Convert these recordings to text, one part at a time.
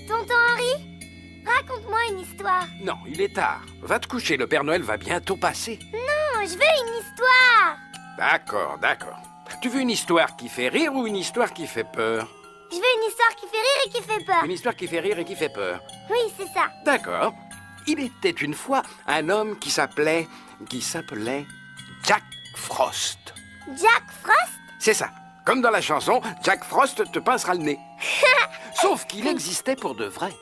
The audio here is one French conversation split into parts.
Tonton Henri, raconte-moi une histoire. Non, il est tard. Va te coucher, le Père Noël va bientôt passer. Non, je veux une histoire. D'accord, d'accord. Tu veux une histoire qui fait rire ou une histoire qui fait peur? Je veux une histoire qui fait rire et qui fait peur. Une histoire qui fait rire et qui fait peur. Oui, c'est ça. D'accord. Il était une fois un homme qui s'appelait Jack Frost. Jack Frost? C'est ça. Comme dans la chanson, Jack Frost te pincera le nez. Sauf qu'il existait pour de vrai.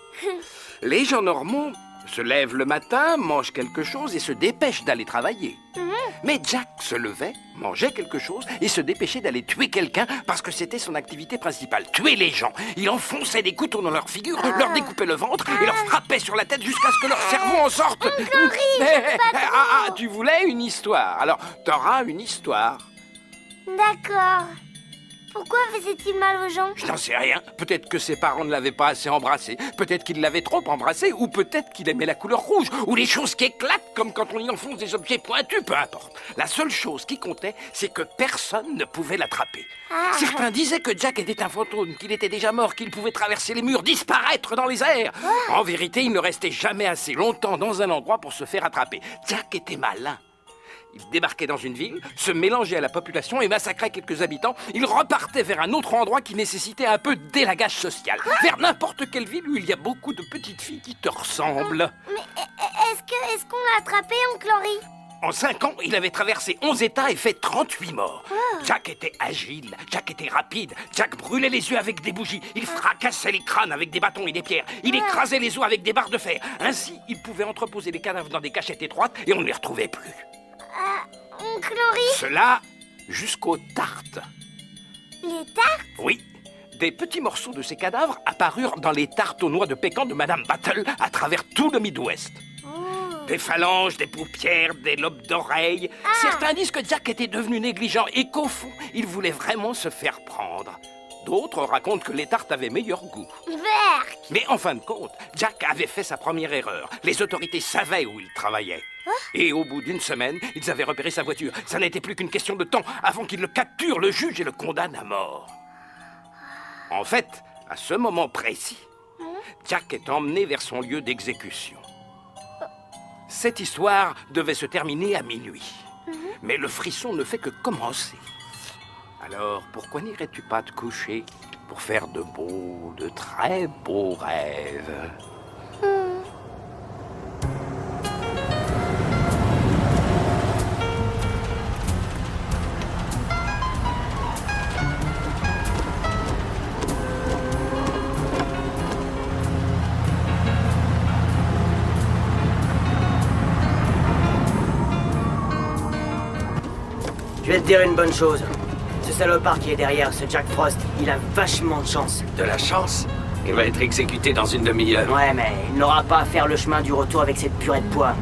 Les gens normaux se lèvent le matin, mangent quelque chose et se dépêchent d'aller travailler. Mais Jack se levait, mangeait quelque chose et se dépêchait d'aller tuer quelqu'un parce que c'était son activité principale, tuer les gens. Il enfonçait des couteaux dans leur figure, leur découpait le ventre et leur frappait sur la tête jusqu'à ce que leur cerveau en sorte. Tu voulais une histoire. Alors, t'auras une histoire. D'accord. Pourquoi faisait-il mal aux gens? Je n'en sais rien. Peut-être que ses parents ne l'avaient pas assez embrassé. Peut-être qu'il l'avait trop embrassé. Ou peut-être qu'il aimait la couleur rouge. Ou les choses qui éclatent, comme quand on y enfonce des objets pointus. Peu importe. La seule chose qui comptait, c'est que personne ne pouvait l'attraper. Certains disaient que Jack était un fantôme, qu'il était déjà mort, qu'il pouvait traverser les murs, disparaître dans les airs. En vérité, il ne restait jamais assez longtemps dans un endroit pour se faire attraper. Jack était malin. Il débarquait dans une ville, se mélangeait à la population et massacrait quelques habitants. Il repartait vers un autre endroit qui nécessitait un peu d'élagage social. Vers n'importe quelle ville où il y a beaucoup de petites filles qui te ressemblent. Mais est-ce qu'on l'a attrapé, oncle Henri? En 5 ans, il avait traversé 11 États et fait 38 morts. Jack était agile, Jack était rapide, Jack brûlait les yeux avec des bougies, il fracassait les crânes avec des bâtons et des pierres, il écrasait les os avec des barres de fer. Ainsi, il pouvait entreposer les cadavres dans des cachettes étroites et on ne les retrouvait plus. Oncle Henri? Cela jusqu'aux tartes. Les tartes? Oui, des petits morceaux de ces cadavres apparurent dans les tartes aux noix de pécan de Madame Battle à travers tout le Midwest. Des phalanges, des paupières, des lobes d'oreilles. Certains disent que Jack était devenu négligent et qu'au fond, il voulait vraiment se faire prendre. D'autres racontent que les tartes avaient meilleur goût. Berk! Mais en fin de compte, Jack avait fait sa première erreur. Les autorités savaient où il travaillait. Et au bout d'une semaine, ils avaient repéré sa voiture. Ça n'était plus qu'une question de temps avant qu'ils le capturent, le jugent et le condamnent à mort. En fait, à ce moment précis, Jack est emmené vers son lieu d'exécution. Cette histoire devait se terminer à minuit. Mais le frisson ne fait que commencer. Alors, pourquoi n'irais-tu pas te coucher pour faire de très beaux rêves? Je vais te dire une bonne chose. Ce salopard qui est derrière, ce Jack Frost, il a vachement de chance. De la chance? Il va être exécuté dans une demi-heure. Ouais, mais il n'aura pas à faire le chemin du retour avec cette purée de pois.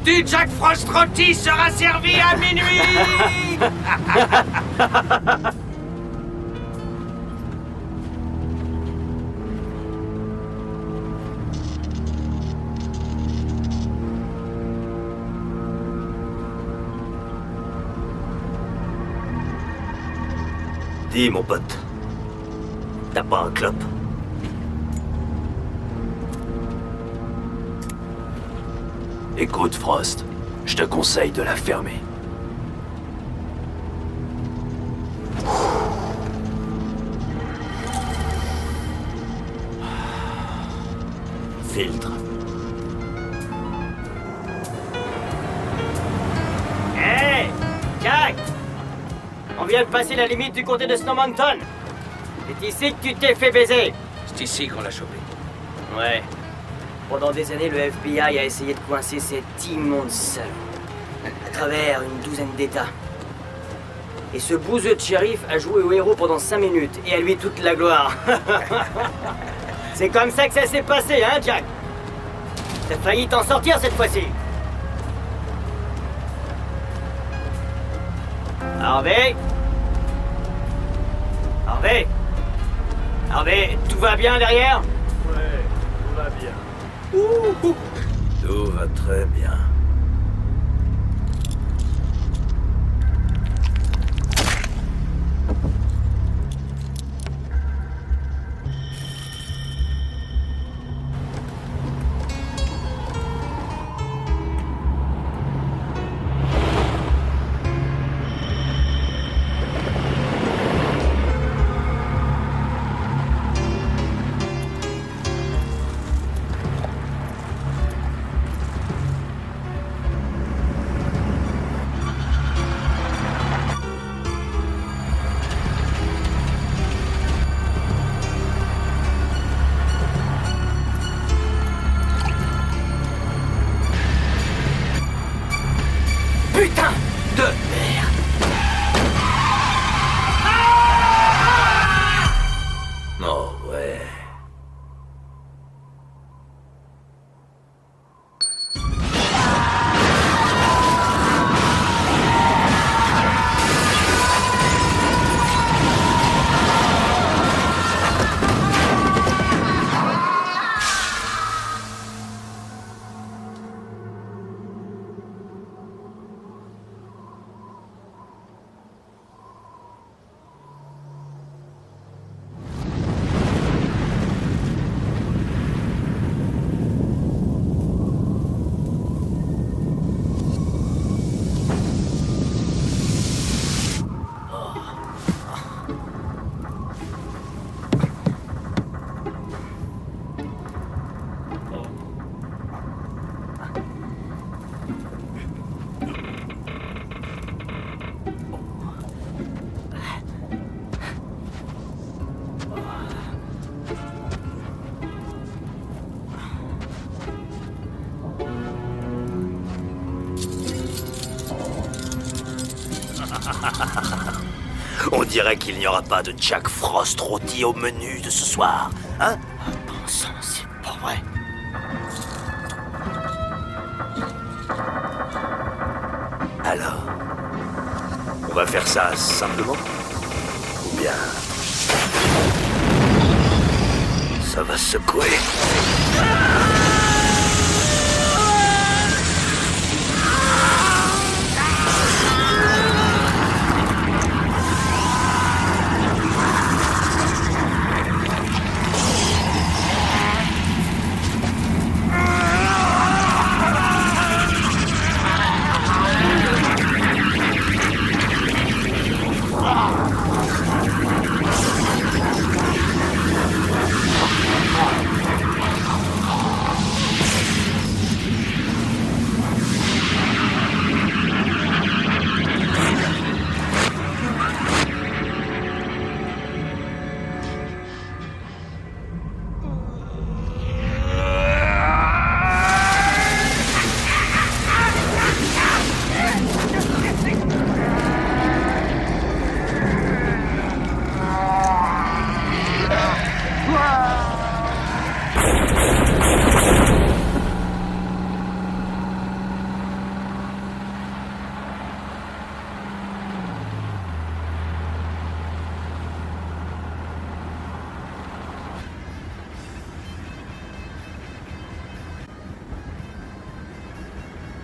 Du Jack Frost rôti sera servi à minuit. Dis, mon pote, t'as pas un clope? Écoute, Frost, je te conseille de la fermer. Filtre. Hé Jack! On vient de passer la limite du comté de Snowmountain. C'est ici que tu t'es fait baiser. C'est ici qu'on l'a chopé. Ouais. Pendant des années, le FBI a essayé de coincer cet immonde salaud. À travers une douzaine d'États. Et ce bouseux de shérif a joué au héros pendant 5 minutes. Et à lui toute la gloire. C'est comme ça que ça s'est passé, hein, Jack? T'as failli t'en sortir cette fois-ci. Harvey? Harvey? Harvey, tout va bien derrière? Ouais, tout va bien. Tout va très bien. dirait qu'il n'y aura pas de Jack Frost rôti au menu de ce soir, hein? Bon sang, c'est pas vrai. Alors, on va faire ça simplement? Ou bien... ça va secouer?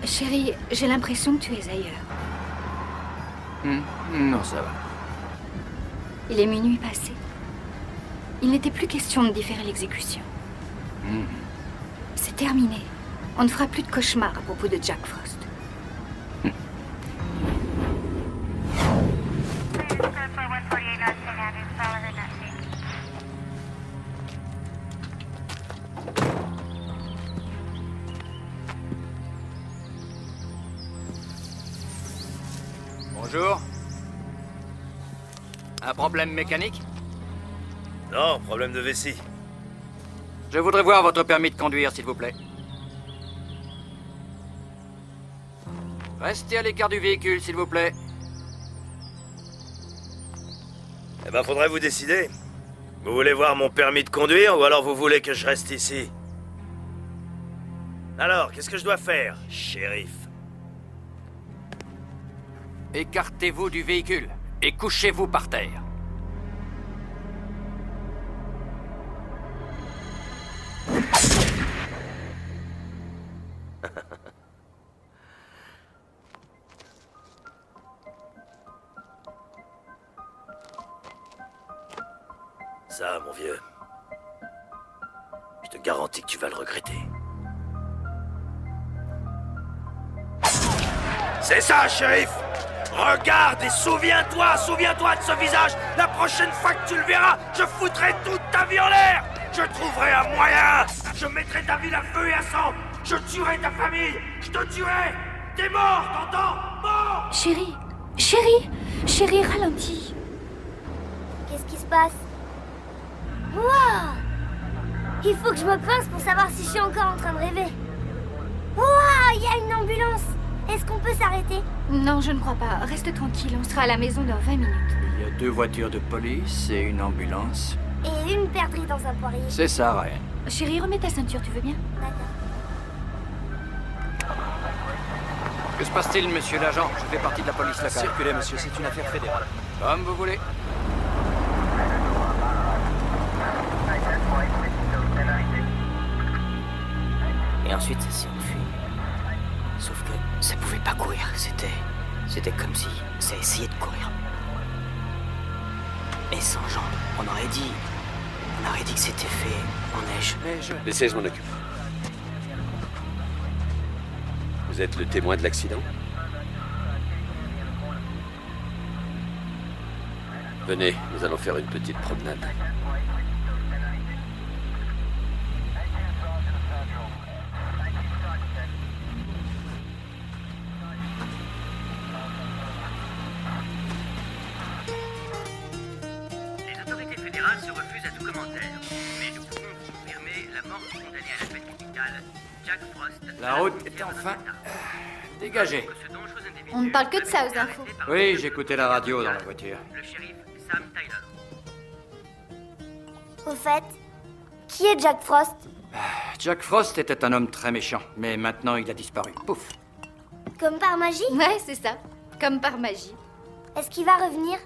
Chérie, j'ai l'impression que tu es ailleurs. Non, ça va. Il est minuit passé. Il n'était plus question de différer l'exécution. C'est terminé. On ne fera plus de cauchemars à propos de Jack Frost. Bonjour. Un problème mécanique? Non, problème de vessie. Je voudrais voir votre permis de conduire, s'il vous plaît. Restez à l'écart du véhicule, s'il vous plaît. Eh ben, faudrait vous décider. Vous voulez voir mon permis de conduire ou alors vous voulez que je reste ici? Alors, qu'est-ce que je dois faire, shérif? Écartez-vous du véhicule et couchez-vous par terre. Ça, mon vieux, je te garantis que tu vas le regretter. C'est ça, shérif! Regarde et souviens-toi de ce visage! La prochaine fois que tu le verras, je foutrai toute ta vie en l'air! Je trouverai un moyen! Je mettrai ta ville à feu et à sang! Je tuerai ta famille! Je te tuerai! T'es mort, t'entends? Mort! Chérie, chérie, chérie, ralentis. Qu'est-ce qui se passe? Waouh! Il faut que je me pince pour savoir si je suis encore en train de rêver. Waouh! Il y a une ambulance! Est-ce qu'on peut s'arrêter? Non, je ne crois pas. Reste tranquille, on sera à la maison dans 20 minutes. Il y a 2 voitures de police et une ambulance. Et une perdrix dans un poirier. C'est ça, Ryan. Chérie, remets ta ceinture, tu veux bien? D'accord. Que se passe-t-il, monsieur l'agent? Je fais partie de la police locale. Circulez, monsieur, c'est une affaire fédérale. Comme vous voulez. Et ensuite, ça s'est enfui. Sauf que ça pouvait pas courir. C'était comme si ça essayait de courir. Et sans jambes. On aurait dit que c'était fait en neige. Laissez, je m'en occupe. Vous êtes le témoin de l'accident? Venez, nous allons faire une petite promenade. Les autorités fédérales se refusent à tout commentaire. Mais nous pouvons vous confirmer la mort du condamné à la peine capitale, Jack Frost. La route est enfin dégagée. On ne parle que de ça aux infos. Oui, j'écoutais la radio dans la voiture. Le shérif Sam Tyler. Au fait, qui est Jack Frost? Jack Frost était un homme très méchant, mais maintenant il a disparu. Pouf. Comme par magie? Ouais, c'est ça. Comme par magie. Est-ce qu'il va revenir?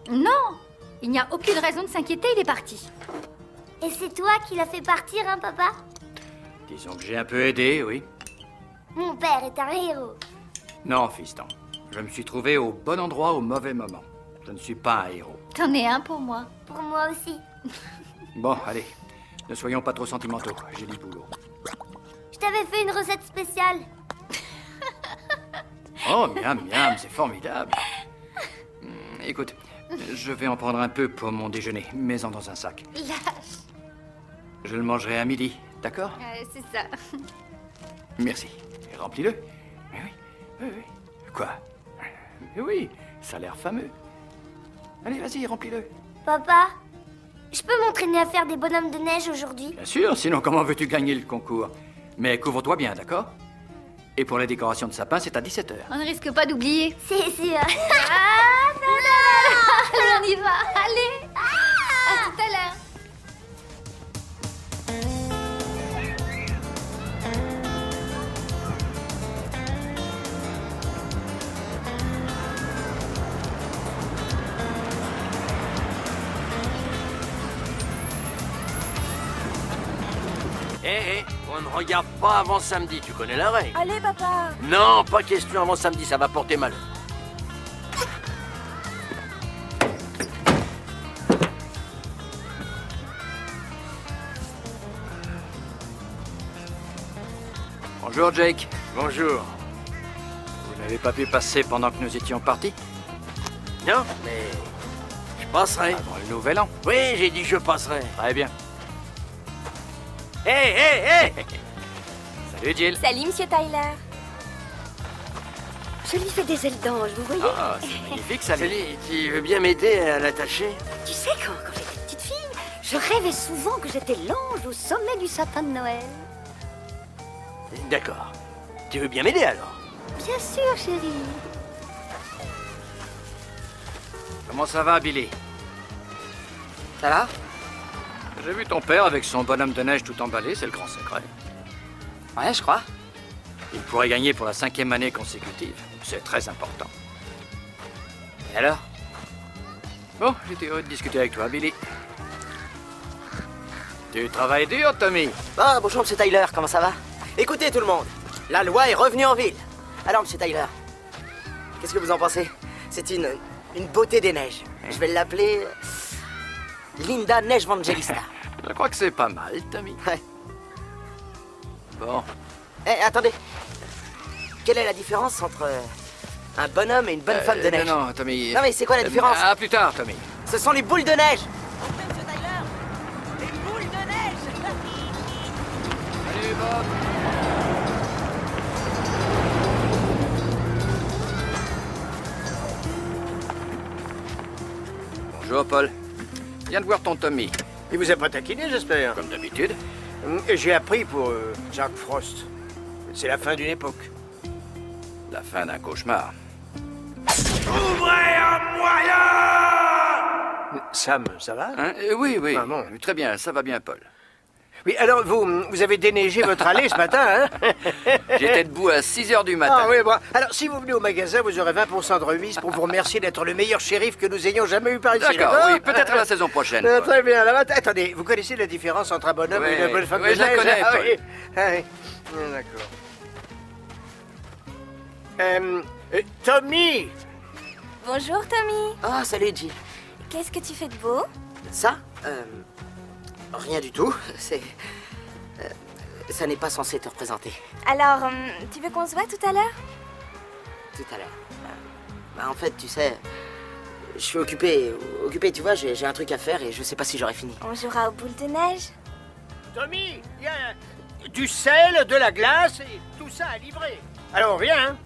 Non! Il n'y a aucune raison de s'inquiéter, il est parti. Et c'est toi qui l'as fait partir, hein, papa? Disons que j'ai un peu aidé, oui. Mon père est un héros. Non, fiston. Je me suis trouvé au bon endroit au mauvais moment. Je ne suis pas un héros. T'en es un pour moi. Pour moi aussi. Bon, allez. Ne soyons pas trop sentimentaux. J'ai du boulot. Je t'avais fait une recette spéciale. Oh, miam, miam, c'est formidable. Écoute, je vais en prendre un peu pour mon déjeuner. Mets-en dans un sac. Lâche. Je le mangerai à midi, d'accord? C'est ça. Merci. Et remplis-le. Mais oui, oui, oui. Quoi? Mais oui, ça a l'air fameux. Allez, vas-y, remplis-le. Papa, je peux m'entraîner à faire des bonhommes de neige aujourd'hui? Bien sûr, sinon comment veux-tu gagner le concours? Mais couvre-toi bien, d'accord? Et pour la décoration de sapin, c'est à 17h. On ne risque pas d'oublier. C'est sûr. Allez, on y va. Allez. À tout à l'heure. Hé, on ne regarde pas avant samedi, tu connais la règle. Allez, papa. Non, pas question avant samedi, ça va porter malheur. Bonjour, Jake. Bonjour. Vous n'avez pas pu passer pendant que nous étions partis? Non, mais je passerai. Avant le nouvel an. Oui, j'ai dit je passerai. Très bien. Hé, hé, hé. Salut, Jill. Salut, monsieur Tyler. Je lui fais des ailes d'ange, vous voyez? Ah, c'est magnifique, ça. Salut, tu veux bien m'aider à l'attacher? Tu sais, quand j'étais petite fille, je rêvais souvent que j'étais l'ange au sommet du sapin de Noël. D'accord. Tu veux bien m'aider alors? Bien sûr, chérie. Comment ça va, Billy? Ça va? J'ai vu ton père avec son bonhomme de neige tout emballé, c'est le grand secret. Ouais, je crois. Il pourrait gagner pour la 5e année consécutive. C'est très important. Et alors? Bon, j'étais heureux de discuter avec toi, Billy. Tu travailles dur, Tommy. Ah, bonjour, monsieur Tyler, comment ça va? Écoutez, tout le monde, la loi est revenue en ville. Alors, monsieur Tyler, qu'est-ce que vous en pensez? C'est une beauté des neiges. Je vais l'appeler Linda Neige Evangelista. Je crois que c'est pas mal, Tommy. Ouais. Bon, Eh, attendez. Quelle est la différence entre un bonhomme et une bonne femme de neige? Non, Tommy. Non, mais c'est quoi la différence? À plus tard, Tommy. Ce sont les boules de neige. Salut, Bob. Bonjour, Paul. Viens de voir ton Tommy. Il vous a pas taquiné, j'espère. Comme d'habitude. J'ai appris pour Jack Frost. C'est la fin d'une époque. La fin d'un cauchemar. Ouvrez un moyen! Sam, ça va? Hein? Oui, oui. Ah bon. Très bien, ça va bien, Paul. Oui, alors vous avez déneigé votre allée ce matin, hein? J'étais debout à 6h du matin. Ah oui, bon. Alors, si vous venez au magasin, vous aurez 20% de remise pour vous remercier d'être le meilleur shérif que nous ayons jamais eu par ici. D'accord, oui, peut-être la saison prochaine. Paul. Très bien. Alors, attendez, vous connaissez la différence entre un bonhomme et une bonne femme oui, de je la neige? connais, Ah Paul. oui. Ah oui. D'accord. Tommy! Bonjour, Tommy. Ah, salut, Jill. Qu'est-ce que tu fais de beau? Ça, rien du tout. Ça n'est pas censé te représenter. Alors, tu veux qu'on se voit tout à l'heure? Tout à l'heure. En fait, tu sais, je suis occupé, tu vois, j'ai un truc à faire et je sais pas si j'aurai fini. On jouera aux boules de neige. Tommy, il y a du sel, de la glace et tout ça à livrer. Alors, viens, hein?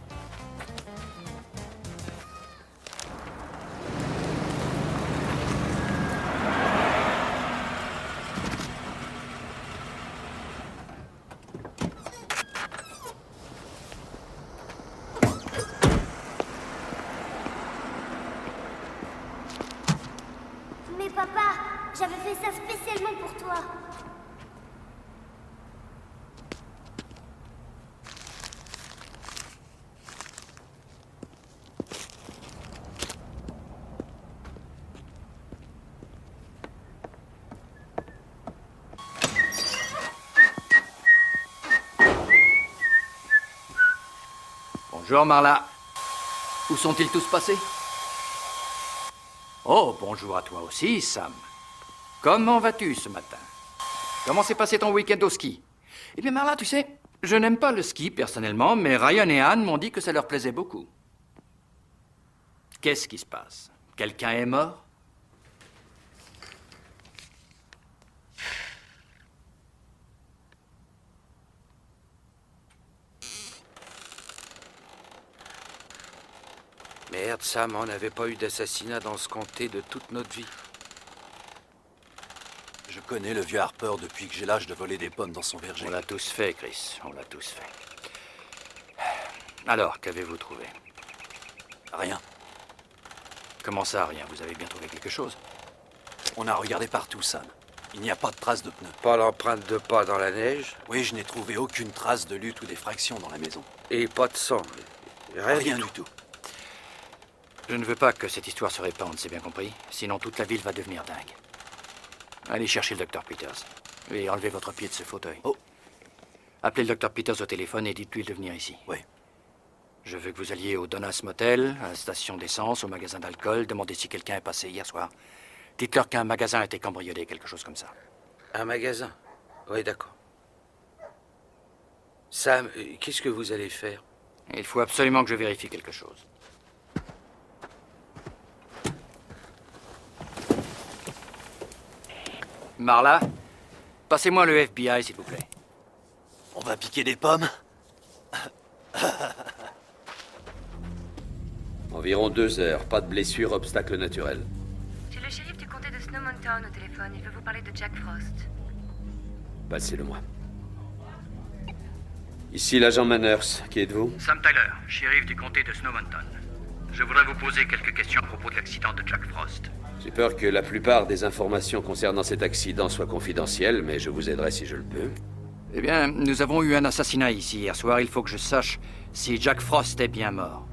crois pas. J'avais fait ça spécialement pour toi. Bonjour, Marla. Où sont-ils tous passés? Oh, bonjour à toi aussi, Sam. Comment vas-tu ce matin? Comment s'est passé ton week-end au ski? Eh bien, Marla, tu sais, je n'aime pas le ski personnellement, mais Ryan et Anne m'ont dit que ça leur plaisait beaucoup. Qu'est-ce qui se passe? Quelqu'un est mort? Merde, Sam, on n'avait pas eu d'assassinat dans ce comté de toute notre vie. Je connais le vieux Harper depuis que j'ai l'âge de voler des pommes dans son verger. On l'a tous fait, Chris. On l'a tous fait. Alors, qu'avez-vous trouvé? Rien. Comment ça, rien? Vous avez bien trouvé quelque chose? On a regardé partout, Sam. Il n'y a pas de traces de pneus. Pas l'empreinte de pas dans la neige? Oui, je n'ai trouvé aucune trace de lutte ou d'effraction dans la maison. Et pas de sang? Rien du tout. Je ne veux pas que cette histoire se répande, c'est bien compris? Sinon, toute la ville va devenir dingue. Allez chercher le Dr. Peters. Et enlevez votre pied de ce fauteuil. Oh. Appelez le Dr. Peters au téléphone et dites-lui de venir ici. Oui. Je veux que vous alliez au Donna's Motel, à la station d'essence, au magasin d'alcool. Demandez si quelqu'un est passé hier soir. Dites-leur qu'un magasin a été cambriolé, quelque chose comme ça. Un magasin? Oui, d'accord. Sam, qu'est-ce que vous allez faire? Il faut absolument que je vérifie quelque chose. Marla, passez-moi le FBI, s'il vous plaît. On va piquer des pommes? Environ 2 heures, pas de blessure, obstacle naturel. J'ai le shérif du comté de Snowmountain au téléphone. Il veut vous parler de Jack Frost. Passez-le-moi. Ici l'agent Manners, qui êtes-vous? Sam Tyler, shérif du comté de Snowmountain. Je voudrais vous poser quelques questions à propos de l'accident de Jack Frost. J'ai peur que la plupart des informations concernant cet accident soient confidentielles, mais je vous aiderai si je le peux. Eh bien, nous avons eu un assassinat ici hier soir. Il faut que je sache si Jack Frost est bien mort.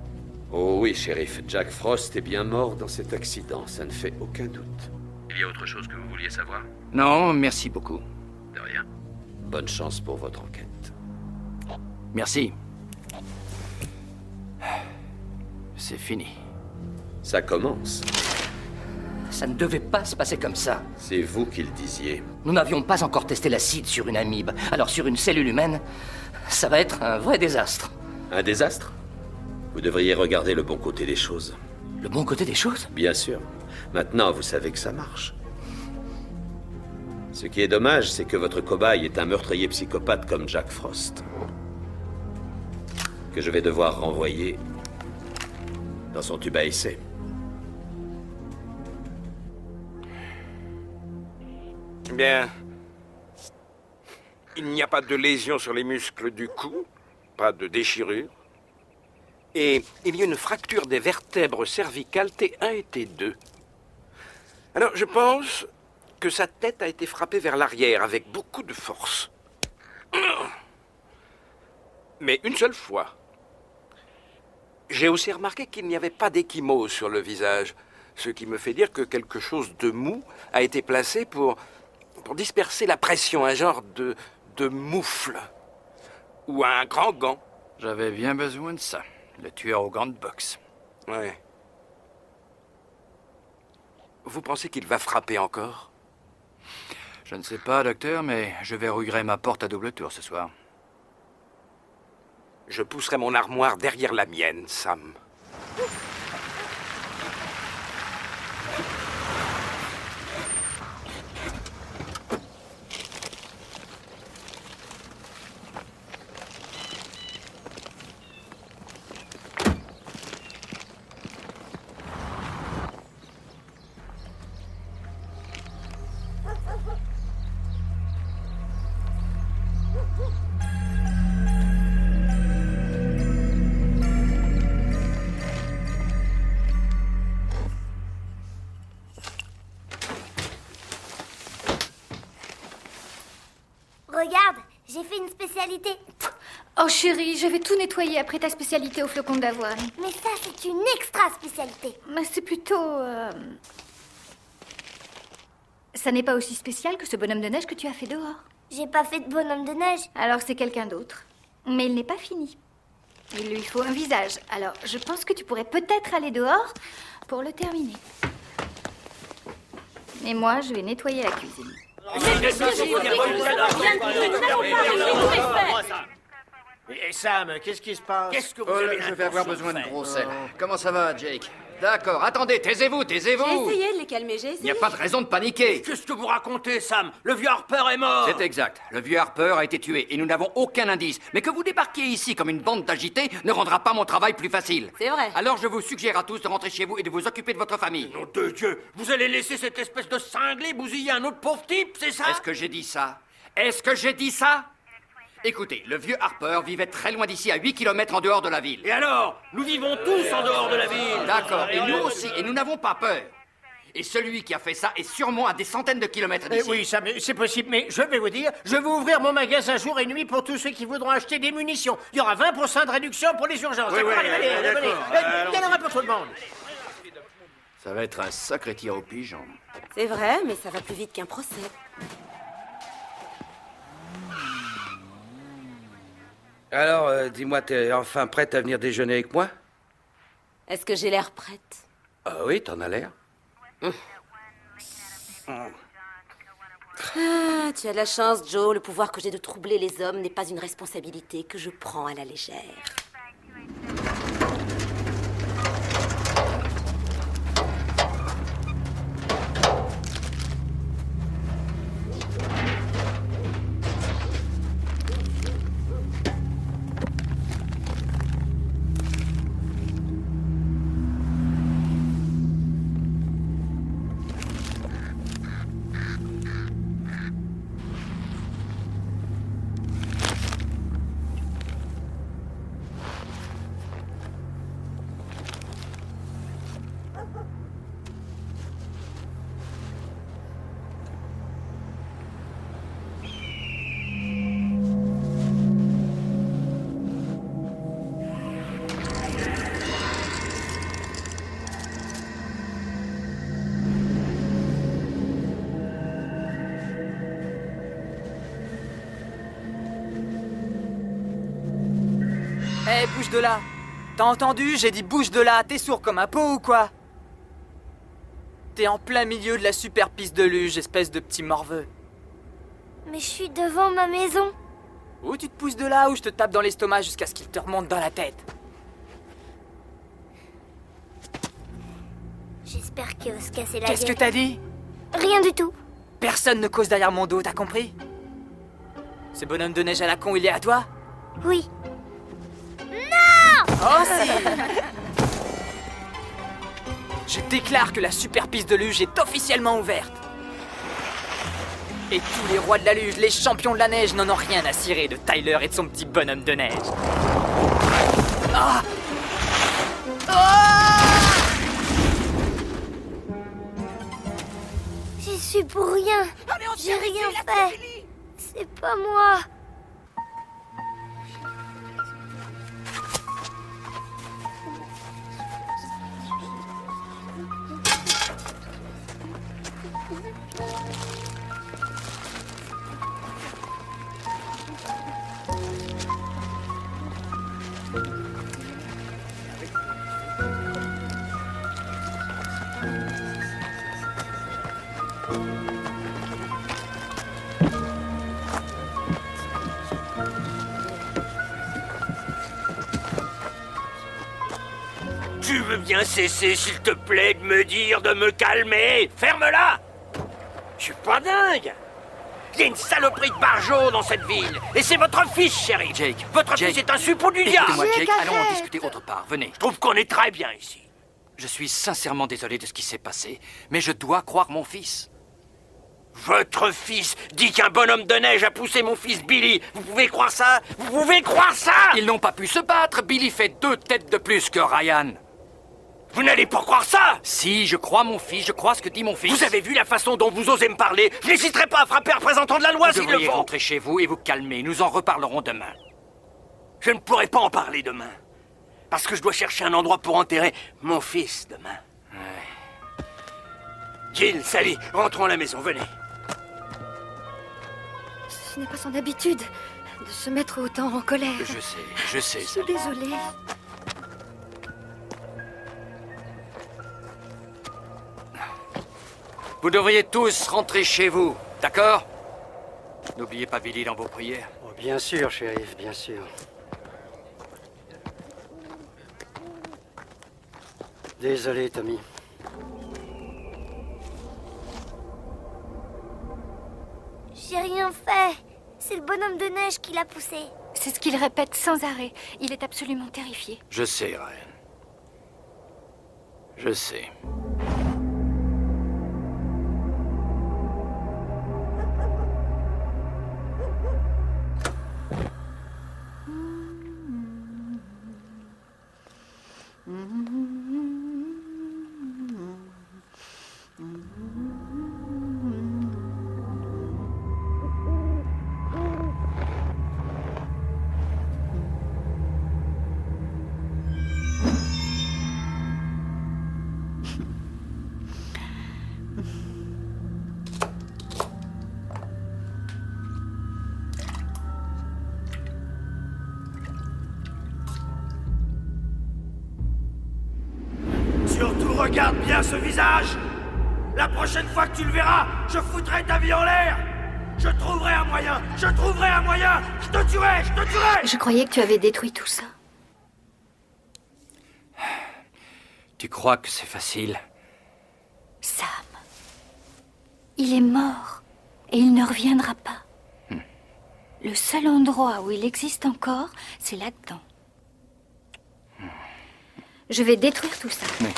Oh oui, shérif, Jack Frost est bien mort dans cet accident, ça ne fait aucun doute. Il y a autre chose que vous vouliez savoir? Non, merci beaucoup. De rien. Bonne chance pour votre enquête. Merci. C'est fini. Ça commence. Ça ne devait pas se passer comme ça. C'est vous qui le disiez. Nous n'avions pas encore testé l'acide sur une amibe. Alors sur une cellule humaine, ça va être un vrai désastre. Un désastre? Vous devriez regarder le bon côté des choses. Le bon côté des choses? Bien sûr. Maintenant, vous savez que ça marche. Ce qui est dommage, c'est que votre cobaye est un meurtrier psychopathe comme Jack Frost. Que je vais devoir renvoyer dans son tube à essai. Bien. Il n'y a pas de lésion sur les muscles du cou, pas de déchirure. Et il y a une fracture des vertèbres cervicales T1 et T2. Alors, je pense que sa tête a été frappée vers l'arrière avec beaucoup de force. Mais une seule fois. J'ai aussi remarqué qu'il n'y avait pas d'échymose sur le visage, ce qui me fait dire que quelque chose de mou a été placé pour disperser la pression, un genre de moufle. Ou un grand gant. J'avais bien besoin de ça. Le tueur au gant de boxe. Ouais. Vous pensez qu'il va frapper encore? Je ne sais pas, docteur, mais je verrouillerai ma porte à double tour ce soir. Je pousserai mon armoire derrière la mienne, Sam. regarde, j'ai fait une spécialité. Oh chérie, je vais tout nettoyer après ta spécialité au flocon d'avoine. Mais ça, c'est une extra spécialité. Mais c'est plutôt... Ça n'est pas aussi spécial que ce bonhomme de neige que tu as fait dehors. J'ai pas fait de bonhomme de neige. Alors c'est quelqu'un d'autre. Mais il n'est pas fini. Il lui faut un visage. Alors je pense que tu pourrais peut-être aller dehors pour le terminer. Et moi, je vais nettoyer la cuisine. Et Sam, qu'est-ce qui se passe? Qu'est-ce que vous avez Je vais avoir l'intention besoin de faire? gros sel. Comment ça va, Jake? D'accord, attendez, taisez-vous, taisez-vous. J'ai essayé de les calmer, j'ai essayé. Il n'y a pas de raison de paniquer. Qu'est-ce que vous racontez, Sam? Le vieux Harper est mort. C'est exact. Le vieux Harper a été tué et nous n'avons aucun indice. Mais que vous débarquiez ici comme une bande d'agités ne rendra pas mon travail plus facile. C'est vrai. Alors je vous suggère à tous de rentrer chez vous et de vous occuper de votre famille. Nom de Dieu, vous allez laisser cette espèce de cinglé bousiller un autre pauvre type, c'est ça? Est-ce que j'ai dit ça? Est-ce que j'ai dit ça? Écoutez, le vieux Harper vivait très loin d'ici, à 8 km en dehors de la ville. Et alors? Nous vivons tous en dehors de la ville. D'accord, et nous aussi, et nous n'avons pas peur. Et celui qui a fait ça est sûrement à des centaines de kilomètres d'ici. Oui, Sam, c'est possible, mais je vais vous dire, je vais ouvrir mon magasin jour et nuit pour tous ceux qui voudront acheter des munitions. Il y aura 20% de réduction pour les urgences. Oui, oui, allez, d'accord. il y en aura pour tout le monde. Ça va être un sacré tir au pigeon. C'est vrai, mais ça va plus vite qu'un procès. Alors, dis-moi, t'es enfin prête à venir déjeuner avec moi? Est-ce que j'ai l'air prête? Ah oui, t'en as l'air. Ah, tu as de la chance, Joe. Le pouvoir que j'ai de troubler les hommes n'est pas une responsabilité que je prends à la légère. Hé, bouge de là! T'as entendu? J'ai dit bouge de là! T'es sourd comme un pot ou quoi? T'es en plein milieu de la super piste de luge, espèce de petit morveux. Mais je suis devant ma maison. Ou tu te pousses de là ou je te tape dans l'estomac jusqu'à ce qu'il te remonte dans la tête. J'espère qu'il va se casser la gueule. Qu'est-ce que t'as dit? Rien du tout. Personne ne cause derrière mon dos, t'as compris? Ce bonhomme de neige à la con, il est à toi? Oui. Non! Oh si! Je déclare que la super piste de luge est officiellement ouverte. Et tous les rois de la luge, les champions de la neige, n'en ont rien à cirer de Tyler et de son petit bonhomme de neige. Ah! J'y suis pour rien. J'ai rien fait. C'est pas moi. Tu veux bien cesser, s'il te plaît, de me dire de me calmer? Ferme-la! Je suis pas dingue! Il y a une saloperie de barjots dans cette ville! Et c'est votre fils, chérie! Jake! Votre Jake, fils est un suppôt du diable! Écoutez-moi, Jake, allons en discuter autre part, venez. Je trouve qu'on est très bien ici. Je suis sincèrement désolé de ce qui s'est passé, mais je dois croire mon fils. Votre fils dit qu'un bonhomme de neige a poussé mon fils Billy. Vous pouvez croire ça? Vous pouvez croire ça? Ils n'ont pas pu se battre. Billy fait 2 têtes de plus que Ryan. Vous n'allez pas croire ça! Si, je crois mon fils, je crois ce que dit mon fils. Vous avez vu la façon dont vous osez me parler? Je n'hésiterai pas à frapper un représentant de la loi Vous s'il le devriez faut! rentrer chez vous et vous calmer. Nous en reparlerons demain. Je ne pourrai pas en parler demain. Parce que je dois chercher un endroit pour enterrer mon fils demain. Ouais. Jill, Sally, rentrons à la maison, venez. Ce n'est pas son habitude de se mettre autant en colère. Je sais, Je suis Sally. désolée. Vous devriez tous rentrer chez vous, d'accord? N'oubliez pas Billy dans vos prières. Oh, bien sûr, shérif, bien sûr. Désolé, Tommy. J'ai rien fait. C'est le bonhomme de neige qui l'a poussé. C'est ce qu'il répète sans arrêt. Il est absolument terrifié. Je sais, Ryan. Je sais. Surtout regarde bien ce visage. La prochaine fois que tu le verras, je foutrai ta vie en l'air. Je trouverai un moyen, je trouverai un moyen. Je te tuerai, je te tuerai. Je croyais que tu avais détruit tout ça. Tu crois que c'est facile? Sam. Il est mort. Et il ne reviendra pas. Le seul endroit où il existe encore, c'est là-dedans. Je vais détruire tout ça. Oui.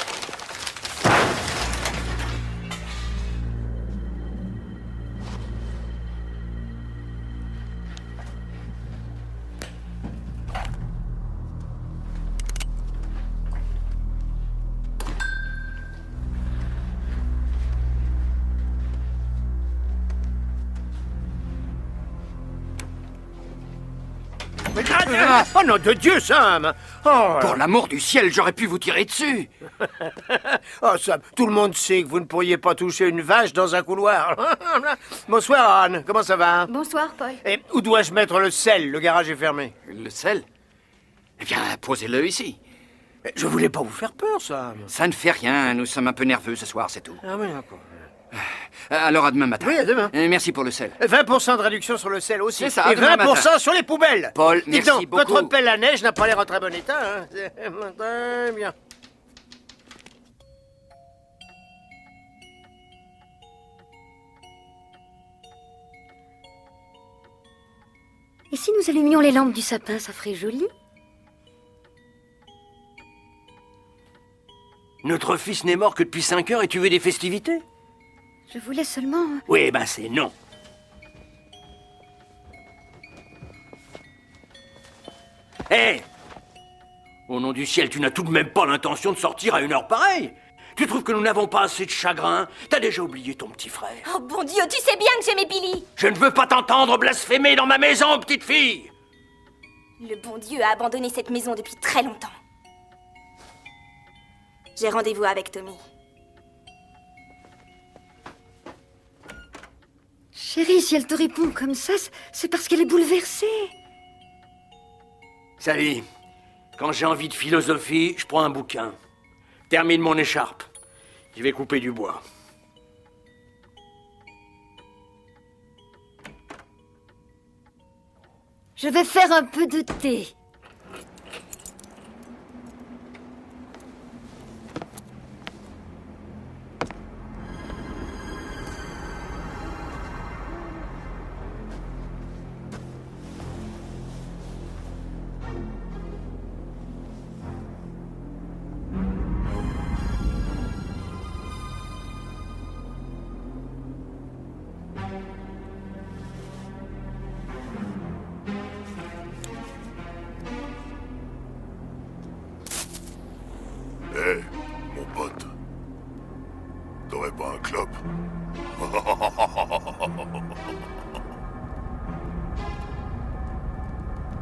Oh nom de Dieu, Sam! Oh, Pour l'amour du ciel, j'aurais pu vous tirer dessus. oh, Sam, tout le monde sait que vous ne pourriez pas toucher une vache dans un couloir. Bonsoir, Anne. Comment ça va? Bonsoir, Paul. Et où dois-je mettre le sel? Le garage est fermé. Le sel? Eh bien, posez-le ici. Je voulais pas vous faire peur, Sam. Ça ne fait rien, nous sommes un peu nerveux ce soir, c'est tout. Ah oui, d'accord. Alors à demain matin. Oui, à demain. Merci pour le sel. 20% de réduction sur le sel aussi. C'est ça, à et demain 20% matin. sur les poubelles. Paul, Dites merci donc, beaucoup. votre pelle à neige n'a pas l'air en très bon état. Hein. Très bien. Et si nous allumions les lampes du sapin, ça ferait joli? Notre fils n'est mort que depuis 5 heures et tu veux des festivités? Je voulais seulement... Oui, ben c'est non. Hé! Au nom du ciel, tu n'as tout de même pas l'intention de sortir à une heure pareille? Tu trouves que nous n'avons pas assez de chagrin? T'as déjà oublié ton petit frère. Oh bon Dieu, tu sais bien que j'aimais Billy. Je ne veux pas t'entendre blasphémer dans ma maison, petite fille! Le bon Dieu a abandonné cette maison depuis très longtemps. J'ai rendez-vous avec Tommy. Chérie, si elle te répond comme ça, c'est parce qu'elle est bouleversée. Sally, quand j'ai envie de philosophie, je prends un bouquin. Termine mon écharpe. Je vais couper du bois. Je vais faire un peu de thé.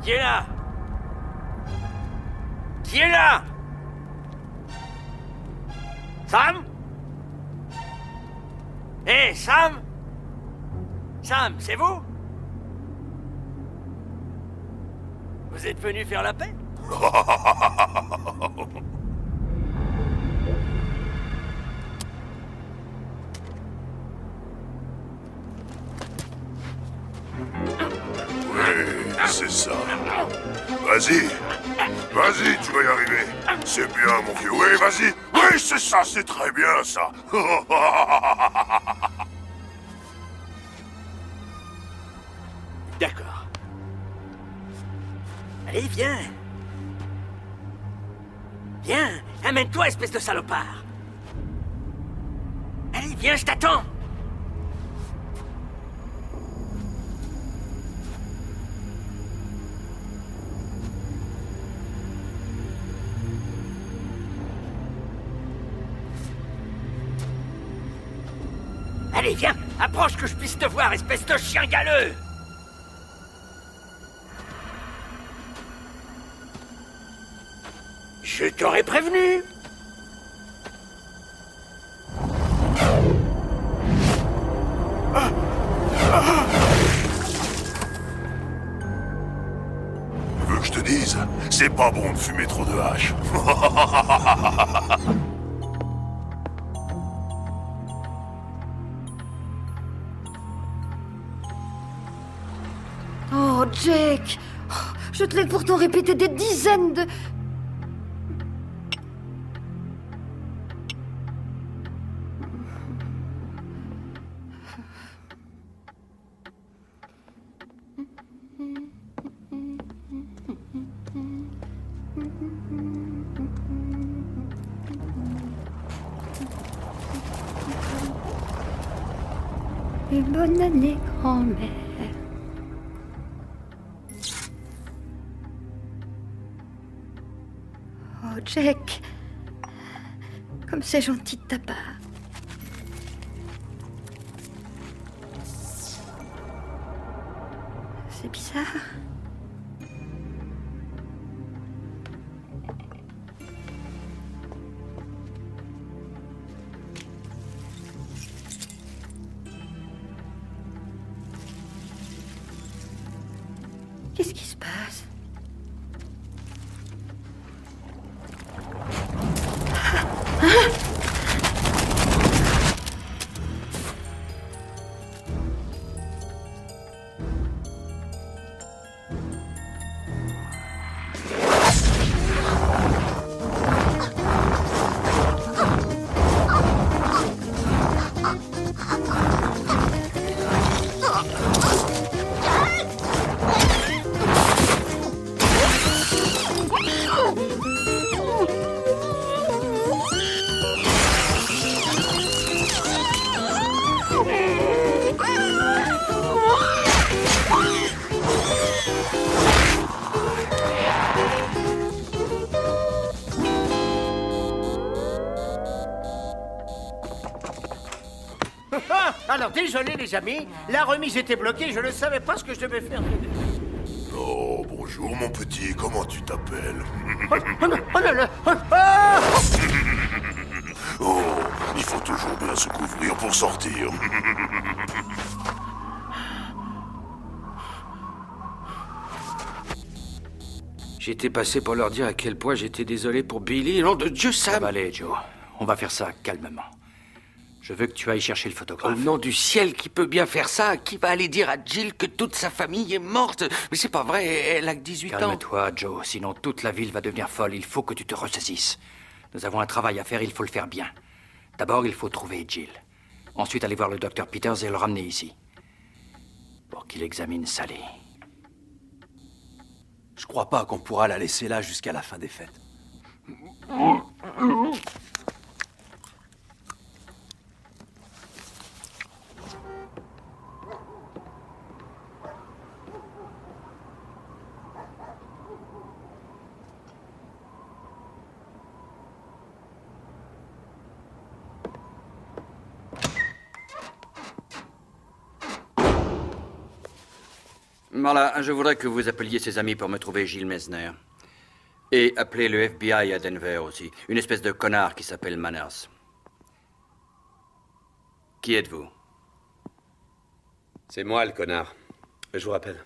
Qui est là? Qui est là? Sam? Hé, Sam? Sam, c'est vous? Vous êtes venu faire la paix? Oui, c'est ça. Vas-y. Vas-y, tu vas y arriver. C'est bien, mon vieux. Oui, vas-y. Oui, c'est ça, c'est très bien, ça. D'accord. Allez, viens. Viens, amène-toi, espèce de salopard. Allez, viens, je t'attends. Allez, viens, approche que je puisse te voir, espèce de chien galeux. Je t'aurais prévenu. Tu veux que je te dise? C'est pas bon de fumer trop de hache. Oh, Jake! Oh, je te l'ai pourtant répété des dizaines de... Et bonne année, grand-mère. Oh, Jack. Comme c'est gentil de ta part. C'est bizarre. Qu'est-ce qui se passe? Alors, désolé les amis, la remise était bloquée, je ne savais pas ce que je devais faire. Oh, bonjour, mon petit. Comment tu t'appelles? Oh là là! Ah Oh, il faut toujours bien se couvrir pour sortir. J'étais passé pour leur dire à quel point j'étais désolé pour Billy. Nom de Dieu, Sam! Allez, Joe, on va faire ça calmement. Je veux que tu ailles chercher le photographe. Au nom du ciel, qui peut bien faire ça? Qui va aller dire à Jill que toute sa famille est morte? Mais c'est pas vrai, elle a que 18 ans. Calme-toi, Joe, sinon toute la ville va devenir folle. Il faut que tu te ressaisisses. Nous avons un travail à faire, il faut le faire bien. D'abord, il faut trouver Jill. Ensuite, aller voir le docteur Peters et le ramener ici. Pour qu'il examine Sally. Je crois pas qu'on pourra la laisser là jusqu'à la fin des fêtes. Marla, je voudrais que vous appeliez ses amis pour me trouver Gilles Mesner. Et appelez le FBI à Denver aussi. Une espèce de connard qui s'appelle Manners. Qui êtes-vous? C'est moi, le connard. Je vous rappelle.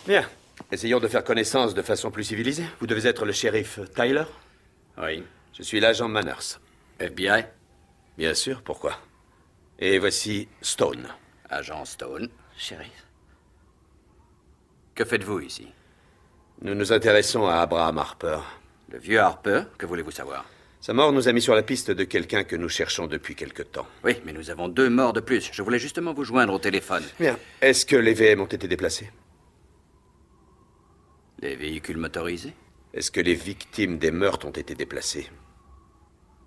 Bien. Essayons de faire connaissance de façon plus civilisée. Vous devez être le shérif Tyler? Oui. Je suis l'agent Manners. FBI? Bien sûr, pourquoi? Et voici Stone. Agent Stone, shérif. Que faites-vous ici? Nous nous intéressons à Abraham Harper. Le vieux Harper? Que voulez-vous savoir? Sa mort nous a mis sur la piste de quelqu'un que nous cherchons depuis quelque temps. Oui, mais nous avons 2 morts de plus. Je voulais justement vous joindre au téléphone. Bien. Est-ce que les VM ont été déplacés? Les véhicules motorisés? Est-ce que les victimes des meurtres ont été déplacées?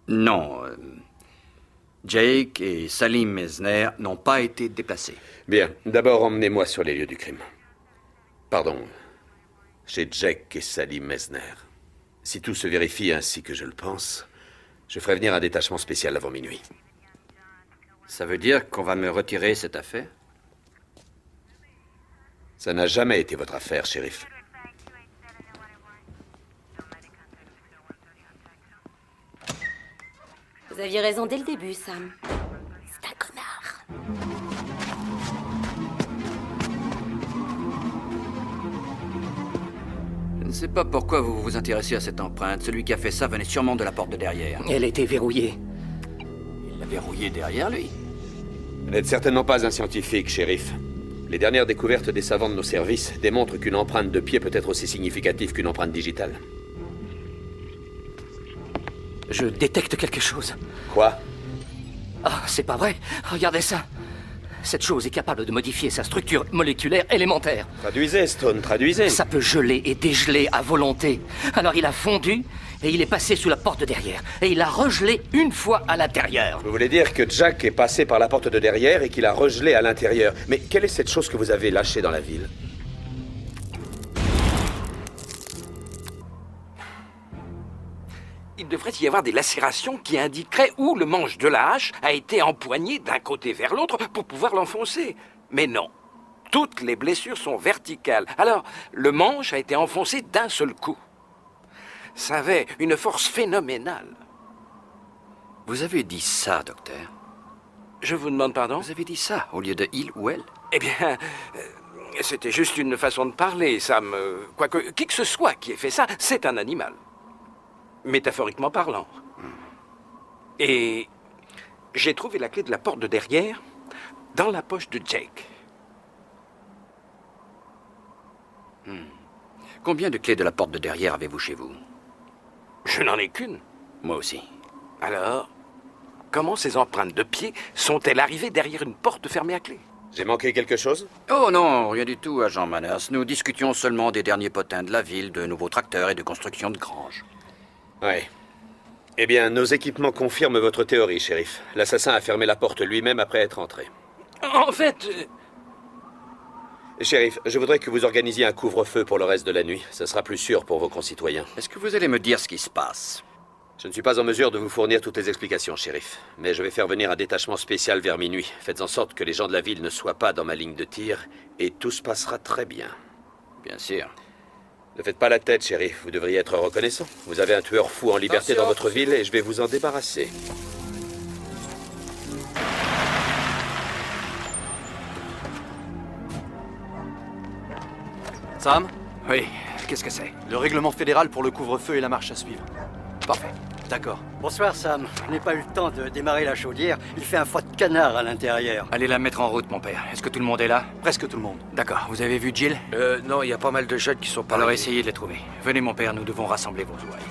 Non. Jake et Salim Mesner n'ont pas été déplacés. Bien. D'abord, emmenez-moi sur les lieux du crime. Pardon. Chez Jake et Salim Mesner. Si tout se vérifie ainsi que je le pense, je ferai venir un détachement spécial avant minuit. Ça veut dire qu'on va me retirer cette affaire? Ça n'a jamais été votre affaire, shérif. Vous aviez raison dès le début, Sam. C'est un connard. Je ne sais pas pourquoi vous vous intéressez à cette empreinte. Celui qui a fait ça venait sûrement de la porte de derrière. Elle était verrouillée. Il l'a verrouillée derrière lui. Vous n'êtes certainement pas un scientifique, shérif. Les dernières découvertes des savants de nos services démontrent qu'une empreinte de pied peut être aussi significative qu'une empreinte digitale. Je détecte quelque chose. Quoi? Ah, c'est pas vrai. Regardez ça. Cette chose est capable de modifier sa structure moléculaire élémentaire. Traduisez, Stone, traduisez. Ça peut geler et dégeler à volonté. Alors il a fondu et il est passé sous la porte de derrière. Et il a regelé une fois à l'intérieur. Vous voulez dire que Jack est passé par la porte de derrière et qu'il a regelé à l'intérieur. Mais quelle est cette chose que vous avez lâchée dans la ville? Il devrait y avoir des lacérations qui indiqueraient où le manche de la hache a été empoigné d'un côté vers l'autre pour pouvoir l'enfoncer. Mais non. Toutes les blessures sont verticales. Alors, le manche a été enfoncé d'un seul coup. Ça avait une force phénoménale. Vous avez dit ça, docteur? Je vous demande pardon? Vous avez dit ça au lieu de il ou elle? Eh bien, c'était juste une façon de parler, Sam. Quoique, qui que ce soit qui ait fait ça, c'est un animal. Métaphoriquement parlant. Et j'ai trouvé la clé de la porte de derrière dans la poche de Jake. Combien de clés de la porte de derrière avez-vous chez vous? Je n'en ai qu'une. Moi aussi. Alors, comment ces empreintes de pied sont-elles arrivées derrière une porte fermée à clé? J'ai manqué quelque chose? Oh non, rien du tout, agent Manners. Nous discutions seulement des derniers potins de la ville, de nouveaux tracteurs et de construction de granges. Oui. Eh bien, nos équipements confirment votre théorie, shérif. L'assassin a fermé la porte lui-même après être entré. En fait... Shérif, je voudrais que vous organisiez un couvre-feu pour le reste de la nuit. Ce sera plus sûr pour vos concitoyens. Est-ce que vous allez me dire ce qui se passe? Je ne suis pas en mesure de vous fournir toutes les explications, shérif. Mais je vais faire venir un détachement spécial vers minuit. Faites en sorte que les gens de la ville ne soient pas dans ma ligne de tir, et tout se passera très bien. Bien sûr. Ne faites pas la tête, shérif. Vous devriez être reconnaissant. Vous avez un tueur fou en liberté dans votre ville et je vais vous en débarrasser. Sam? Oui, qu'est-ce que c'est? Le règlement fédéral pour le couvre-feu et la marche à suivre. Parfait. D'accord. Bonsoir, Sam. Je n'ai pas eu le temps de démarrer la chaudière. Il fait un foie de canard à l'intérieur. Allez la mettre en route, mon père. Est-ce que tout le monde est là? Presque tout le monde. D'accord. Vous avez vu Jill? Non, il y a pas mal de jeunes qui sont pas Alors là. essayez de les trouver. Venez, mon père, nous devons rassembler vos ouailles.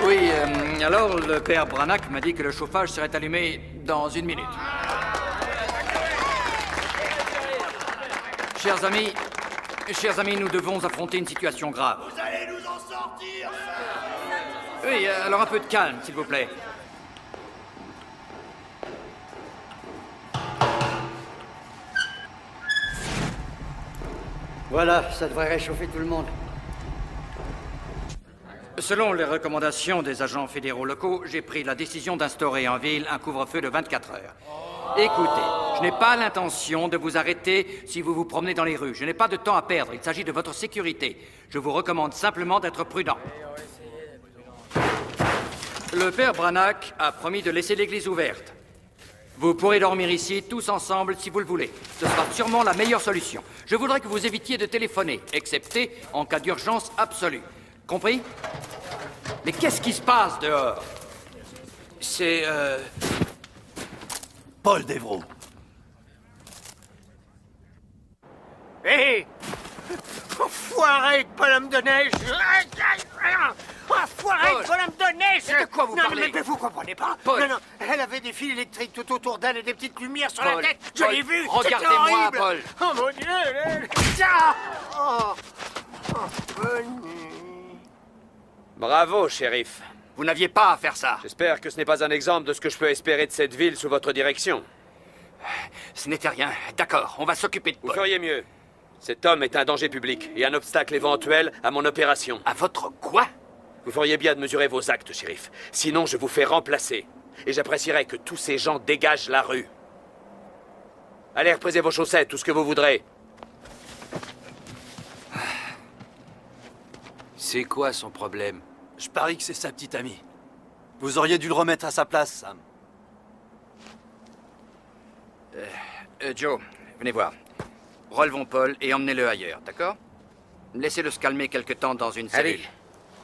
Oui, alors le père Branagh m'a dit que le chauffage serait allumé dans 1 minute. Chers amis, nous devons affronter une situation grave. Vous allez nous en sortir, Oui, alors un peu de calme, s'il vous plaît. Voilà, ça devrait réchauffer tout le monde. Selon les recommandations des agents fédéraux locaux, j'ai pris la décision d'instaurer en ville un couvre-feu de 24 heures. Écoutez, je n'ai pas l'intention de vous arrêter si vous vous promenez dans les rues. Je n'ai pas de temps à perdre, il s'agit de votre sécurité. Je vous recommande simplement d'être prudent. Le père Branagh a promis de laisser l'église ouverte. Vous pourrez dormir ici tous ensemble si vous le voulez. Ce sera sûrement la meilleure solution. Je voudrais que vous évitiez de téléphoner, excepté en cas d'urgence absolue. Compris? Mais qu'est-ce qui se passe dehors? C'est, Paul Devro. Hé Enfoiré de bonhomme de neige! Enfoiré de bonhomme de neige! De quoi vous parlez? Mais vous comprenez pas? Paul. Non, elle avait des fils électriques tout autour d'elle et des petites lumières sur Paul, la tête. Je Paul, l'ai vu. regardez-moi, c'était horrible. Paul. Oh mon Dieu! Ah bonne nuit. Bravo, shérif. Vous n'aviez pas à faire ça. J'espère que ce n'est pas un exemple de ce que je peux espérer de cette ville sous votre direction. Ce n'était rien. D'accord, on va s'occuper de Vous Paul. feriez mieux. Cet homme est un danger public et un obstacle éventuel à mon opération. À votre quoi? Vous feriez bien de mesurer vos actes, shérif. Sinon, je vous fais remplacer. Et j'apprécierais que tous ces gens dégagent la rue. Allez, reprisez vos chaussettes, tout ce que vous voudrez. C'est quoi son problème? Je parie que c'est sa petite amie. Vous auriez dû le remettre à sa place, Sam. Joe, venez voir. Relevons Paul et emmenez-le ailleurs, d'accord? Laissez-le se calmer quelque temps dans une cellule. Allez,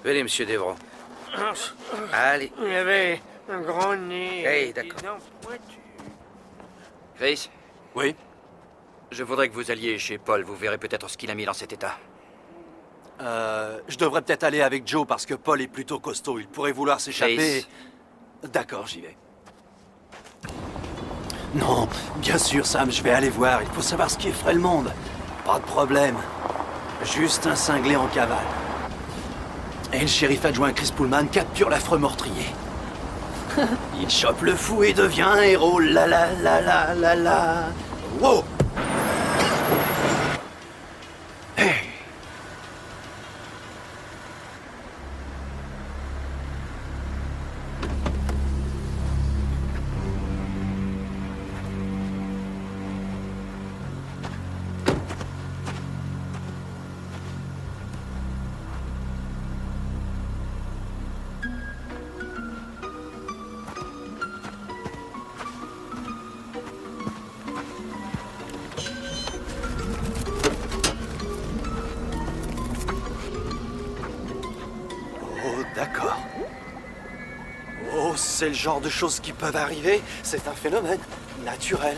venez, monsieur Devron. Allez. Il avait un grand nez. Hey, et d'accord. des dents pointues. Chris? Oui? Je voudrais que vous alliez chez Paul. Vous verrez peut-être ce qu'il a mis dans cet état. Je devrais peut-être aller avec Joe parce que Paul est plutôt costaud. Il pourrait vouloir s'échapper. D'accord, j'y vais. Non, bien sûr, Sam, je vais aller voir. Il faut savoir ce qui effraie le monde. Pas de problème. Juste un cinglé en cavale. Et le shérif adjoint Chris Pullman capture l'affreux meurtrier. Il chope le fou et devient un héros. La la la la la la. Wow! Hey! Oh, d'accord. Oh, c'est le genre de choses qui peuvent arriver. C'est un phénomène naturel.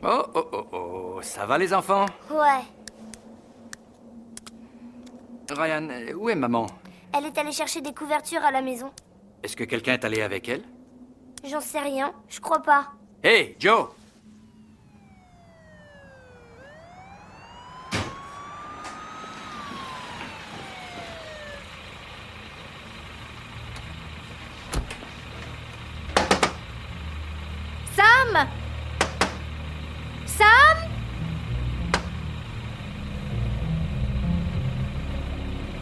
Oh, oh, oh, oh. Ça va, les enfants? Ouais. Ryan, où est maman? Elle est allée chercher des couvertures à la maison. Est-ce que quelqu'un est allé avec elle? J'en sais rien. Je crois pas. Hey, Joe! Sam! Sam!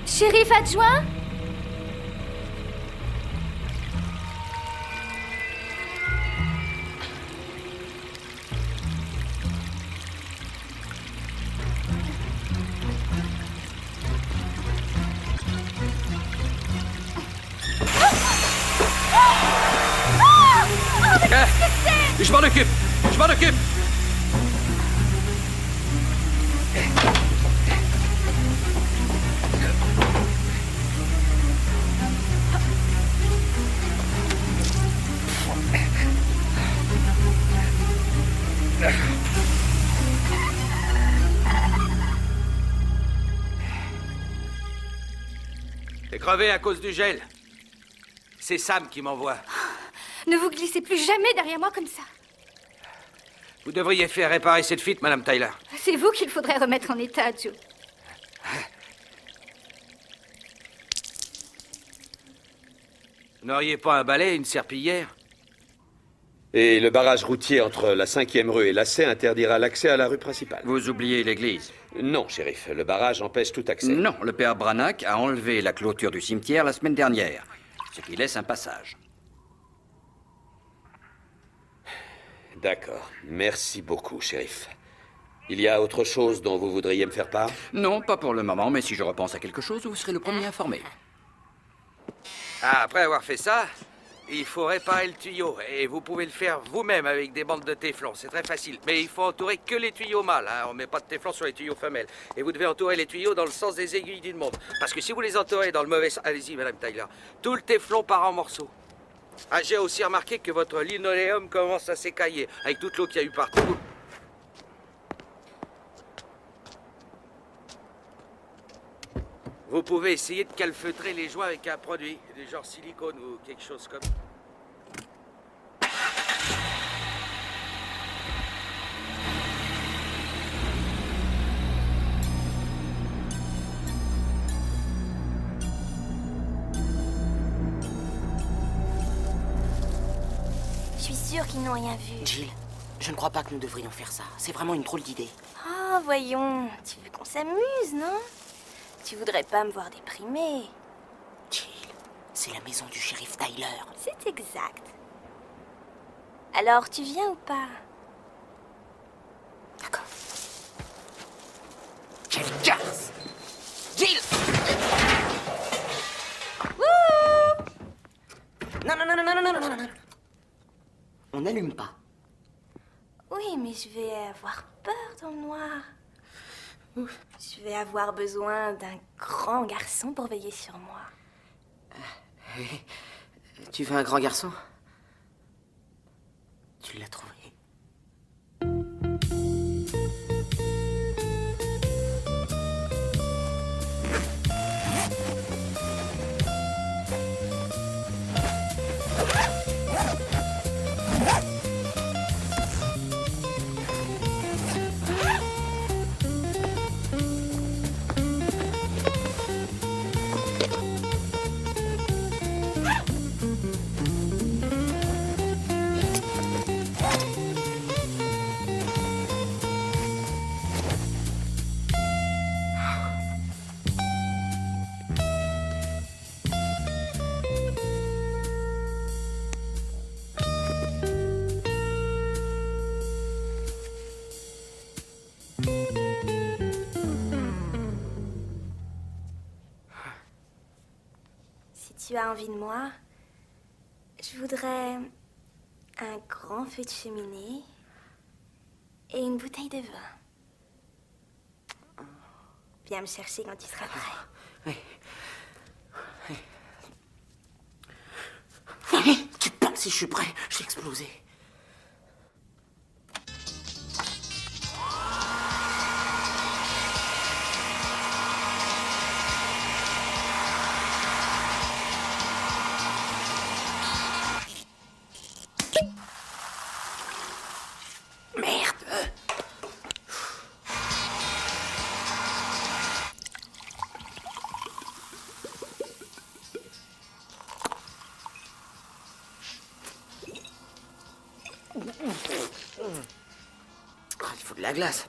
Shérif adjoint? Je m'en occupe! Je m'en occupe! T'es crevé à cause du gel. C'est Sam qui m'envoie. Ne vous glissez plus jamais derrière moi comme ça. Vous devriez faire réparer cette fuite, Madame Tyler. C'est vous qu'il faudrait remettre en état, Joe. n'auriez pas un balai et une serpillière? Et le barrage routier entre la 5e rue et l'Assay interdira l'accès à la rue principale. Vous oubliez l'église. Non, shérif, le barrage empêche tout accès. Non, le père Branagh a enlevé la clôture du cimetière la semaine dernière, ce qui laisse un passage. D'accord. Merci beaucoup, shérif. Il y a autre chose dont vous voudriez me faire part? Non, pas pour le moment, mais si je repense à quelque chose, vous serez le premier informé. Ah, après avoir fait ça, il faut réparer le tuyau. Et vous pouvez le faire vous-même avec des bandes de téflon. C'est très facile. Mais il faut entourer que les tuyaux mâles. Hein. On met pas de téflon sur les tuyaux femelles. Et vous devez entourer les tuyaux dans le sens des aiguilles d'une montre. Parce que si vous les entourez dans le mauvais sens... Allez-y, Madame Tyler. Tout le téflon part en morceaux. Ah, j'ai aussi remarqué que votre linoléum commence à s'écailler. Avec toute l'eau qu'il y a eu partout. Vous pouvez essayer de calfeutrer les joints avec un produit, du genre silicone ou quelque chose comme... Je suis sûre qu'ils n'ont rien vu. Jill, je ne crois pas que nous devrions faire ça. C'est vraiment une drôle d'idée. Oh, voyons. Tu veux qu'on s'amuse, non? Tu voudrais pas me voir déprimée. Jill, c'est la maison du shérif Tyler. C'est exact. Alors, tu viens ou pas? D'accord. Quelle casse! Jill! Wouh! Non, non, non, non, non, non, non, non, non. On n'allume pas. Oui, mais je vais avoir peur dans le noir. Je vais avoir besoin d'un grand garçon pour veiller sur moi. Tu veux un grand garçon? Tu l'as trouvé. Si tu as envie de moi, je voudrais un grand feu de cheminée et une bouteille de vin. Viens me chercher quand tu seras prêt. Oui. Oui. Tu penses si je suis prêt? Je vais exploser. Il faut de la glace.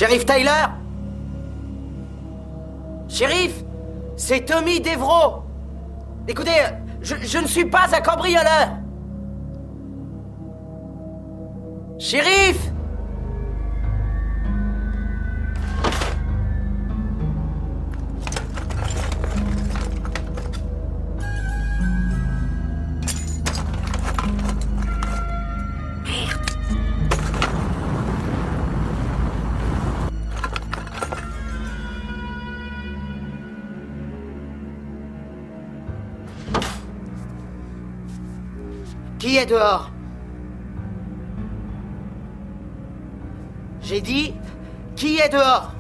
Shérif Tyler? Shérif, c'est Tommy Devereaux. Écoutez, je ne suis pas un cambrioleur. Shérif! Qui est dehors? J'ai dit, qui est dehors?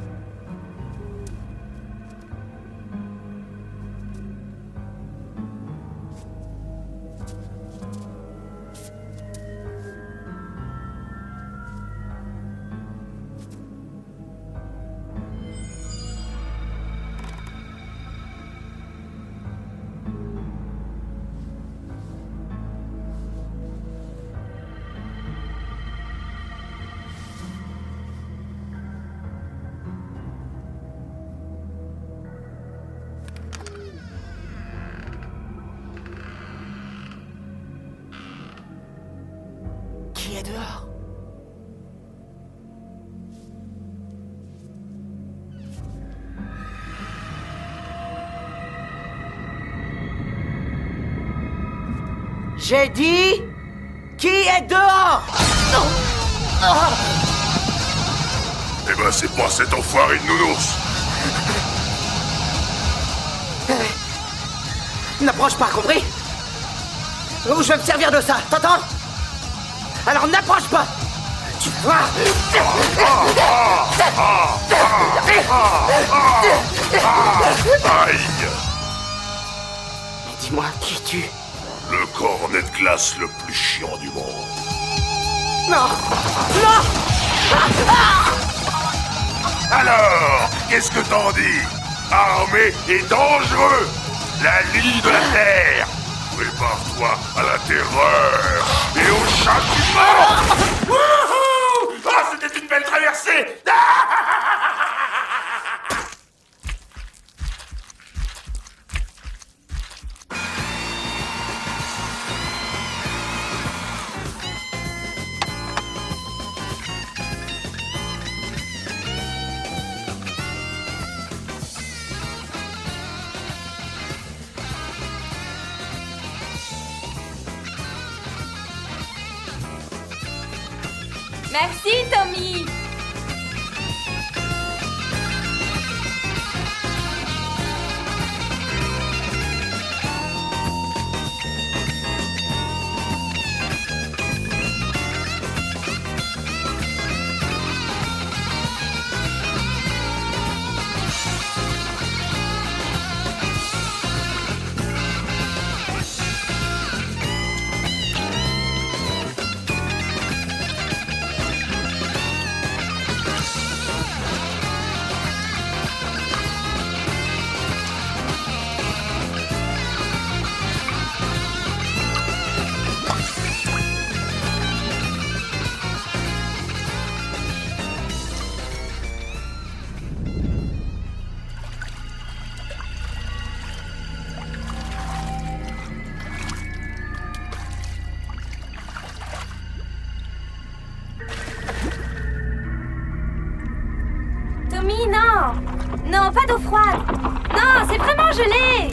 Qui est dehors? J'ai dit, qui est dehors? Eh ben, c'est pas cet enfoiré de nounours. N'approche pas, compris? Ou je vais me servir de ça, t'entends? Alors n'approche pas! Tu vois? Aïe! Mais dis-moi, qui es-tu? Le cornet de glace le plus chiant du monde. Non! Non! Alors, qu'est-ce que t'en dis? Armé et dangereux! La lie de la terre! Prépare-toi à la terreur et au châtiment! Wouhou! Ah, c'était une belle traversée! Merci, Tommy. Tommy, non! Non, pas d'eau froide! Non, c'est vraiment gelé!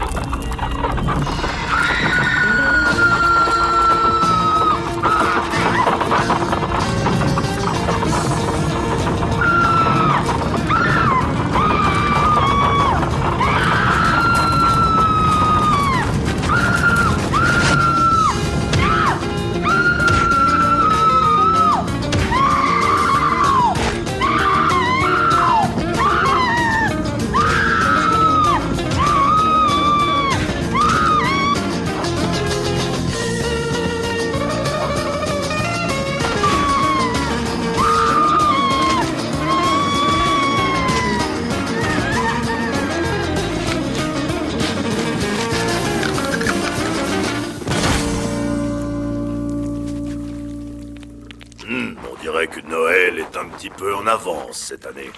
On dirait que Noël est un petit peu en avance cette année.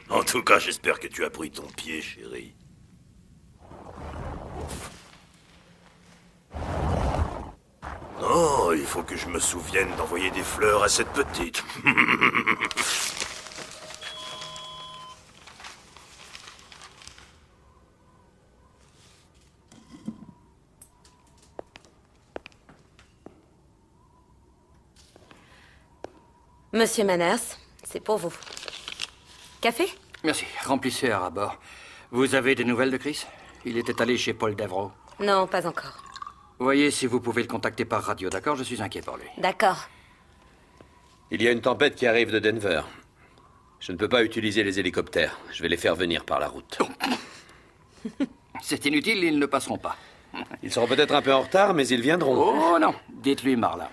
En tout cas, j'espère que tu as pris ton pied, chérie. Oh, il faut que je me souvienne d'envoyer des fleurs à cette petite. Monsieur Manners, c'est pour vous. Café? Merci. Remplissez à bord. Vous avez des nouvelles de Chris? Il était allé chez Paul Devereaux. Non, pas encore. Voyez si vous pouvez le contacter par radio, d'accord? Je suis inquiet pour lui. D'accord. Il y a une tempête qui arrive de Denver. Je ne peux pas utiliser les hélicoptères. Je vais les faire venir par la route. C'est inutile, ils ne passeront pas. Ils seront peut-être un peu en retard, mais ils viendront. Oh non, dites-lui Marla.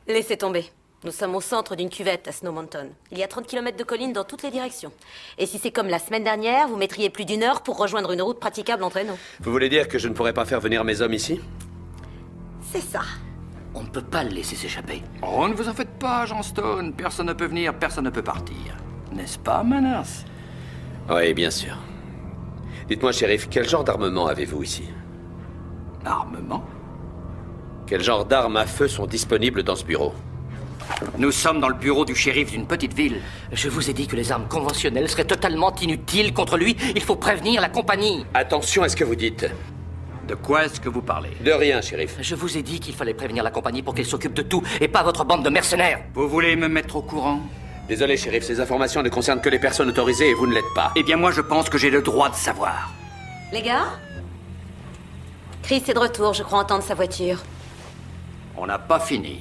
Laissez tomber. Nous sommes au centre d'une cuvette à Snow Mountain. Il y a 30 km de collines dans toutes les directions. Et si c'est comme la semaine dernière, vous mettriez plus d'1 heure pour rejoindre une route praticable en traîneau. Vous voulez dire que je ne pourrais pas faire venir mes hommes ici? C'est ça. On ne peut pas le laisser s'échapper. Oh, ne vous en faites pas, Jean Stone. Personne ne peut venir, personne ne peut partir. N'est-ce pas, Manners? Oui, bien sûr. Dites-moi, shérif, quel genre d'armement avez-vous ici? Armement? Quel genre d'armes à feu sont disponibles dans ce bureau? Nous sommes dans le bureau du shérif d'une petite ville. Je vous ai dit que les armes conventionnelles seraient totalement inutiles contre lui. Il faut prévenir la compagnie. Attention à ce que vous dites. De quoi est-ce que vous parlez? De rien, shérif. Je vous ai dit qu'il fallait prévenir la compagnie pour qu'elle s'occupe de tout, et pas votre bande de mercenaires. Vous voulez me mettre au courant? Désolé, shérif, ces informations ne concernent que les personnes autorisées et vous ne l'êtes pas. Eh bien, moi, je pense que j'ai le droit de savoir. Les gars? Chris est de retour, je crois entendre sa voiture. On n'a pas fini.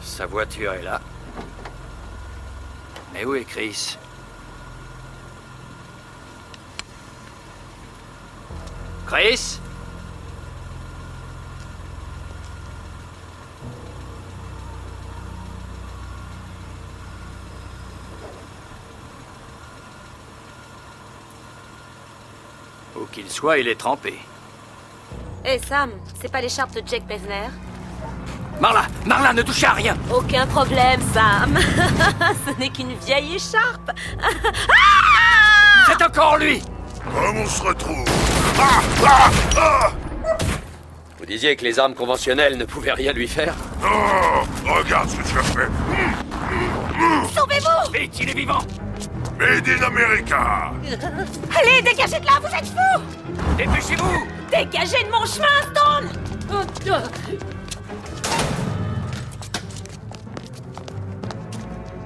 Sa voiture est là. Mais où est Chris? Chris? Où qu'il soit, il est trempé. Hé Sam, c'est pas l'écharpe de Jake Mesner? Marla, ne touchez à rien! Aucun problème, Sam. Ce n'est qu'une vieille écharpe. C'est encore lui! Comme on se retrouve? Vous disiez que les armes conventionnelles ne pouvaient rien lui faire? Oh, regarde ce que tu as fait. Sauvez-vous! Vite, il est vivant! Made in America! Allez, dégagez de là, vous êtes fous! Dépêchez-vous! Dégagez de mon chemin, Stone!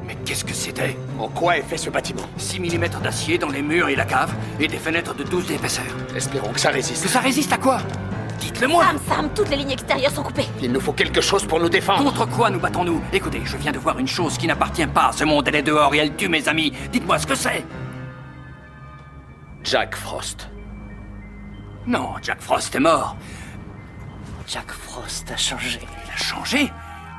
Mais qu'est-ce que c'était? En quoi est fait ce bâtiment? 6 mm d'acier dans les murs et la cave, et des fenêtres de 12 d'épaisseur. Espérons que ça résiste. Que ça résiste à quoi? Dites-le-moi! Sam, toutes les lignes extérieures sont coupées. Il nous faut quelque chose pour nous défendre. Contre quoi nous battons-nous? Écoutez, je viens de voir une chose qui n'appartient pas à ce monde. Elle est dehors et elle tue mes amis. Dites-moi ce que c'est. Jack Frost. Non, Jack Frost est mort. Jack Frost a changé. Il a changé?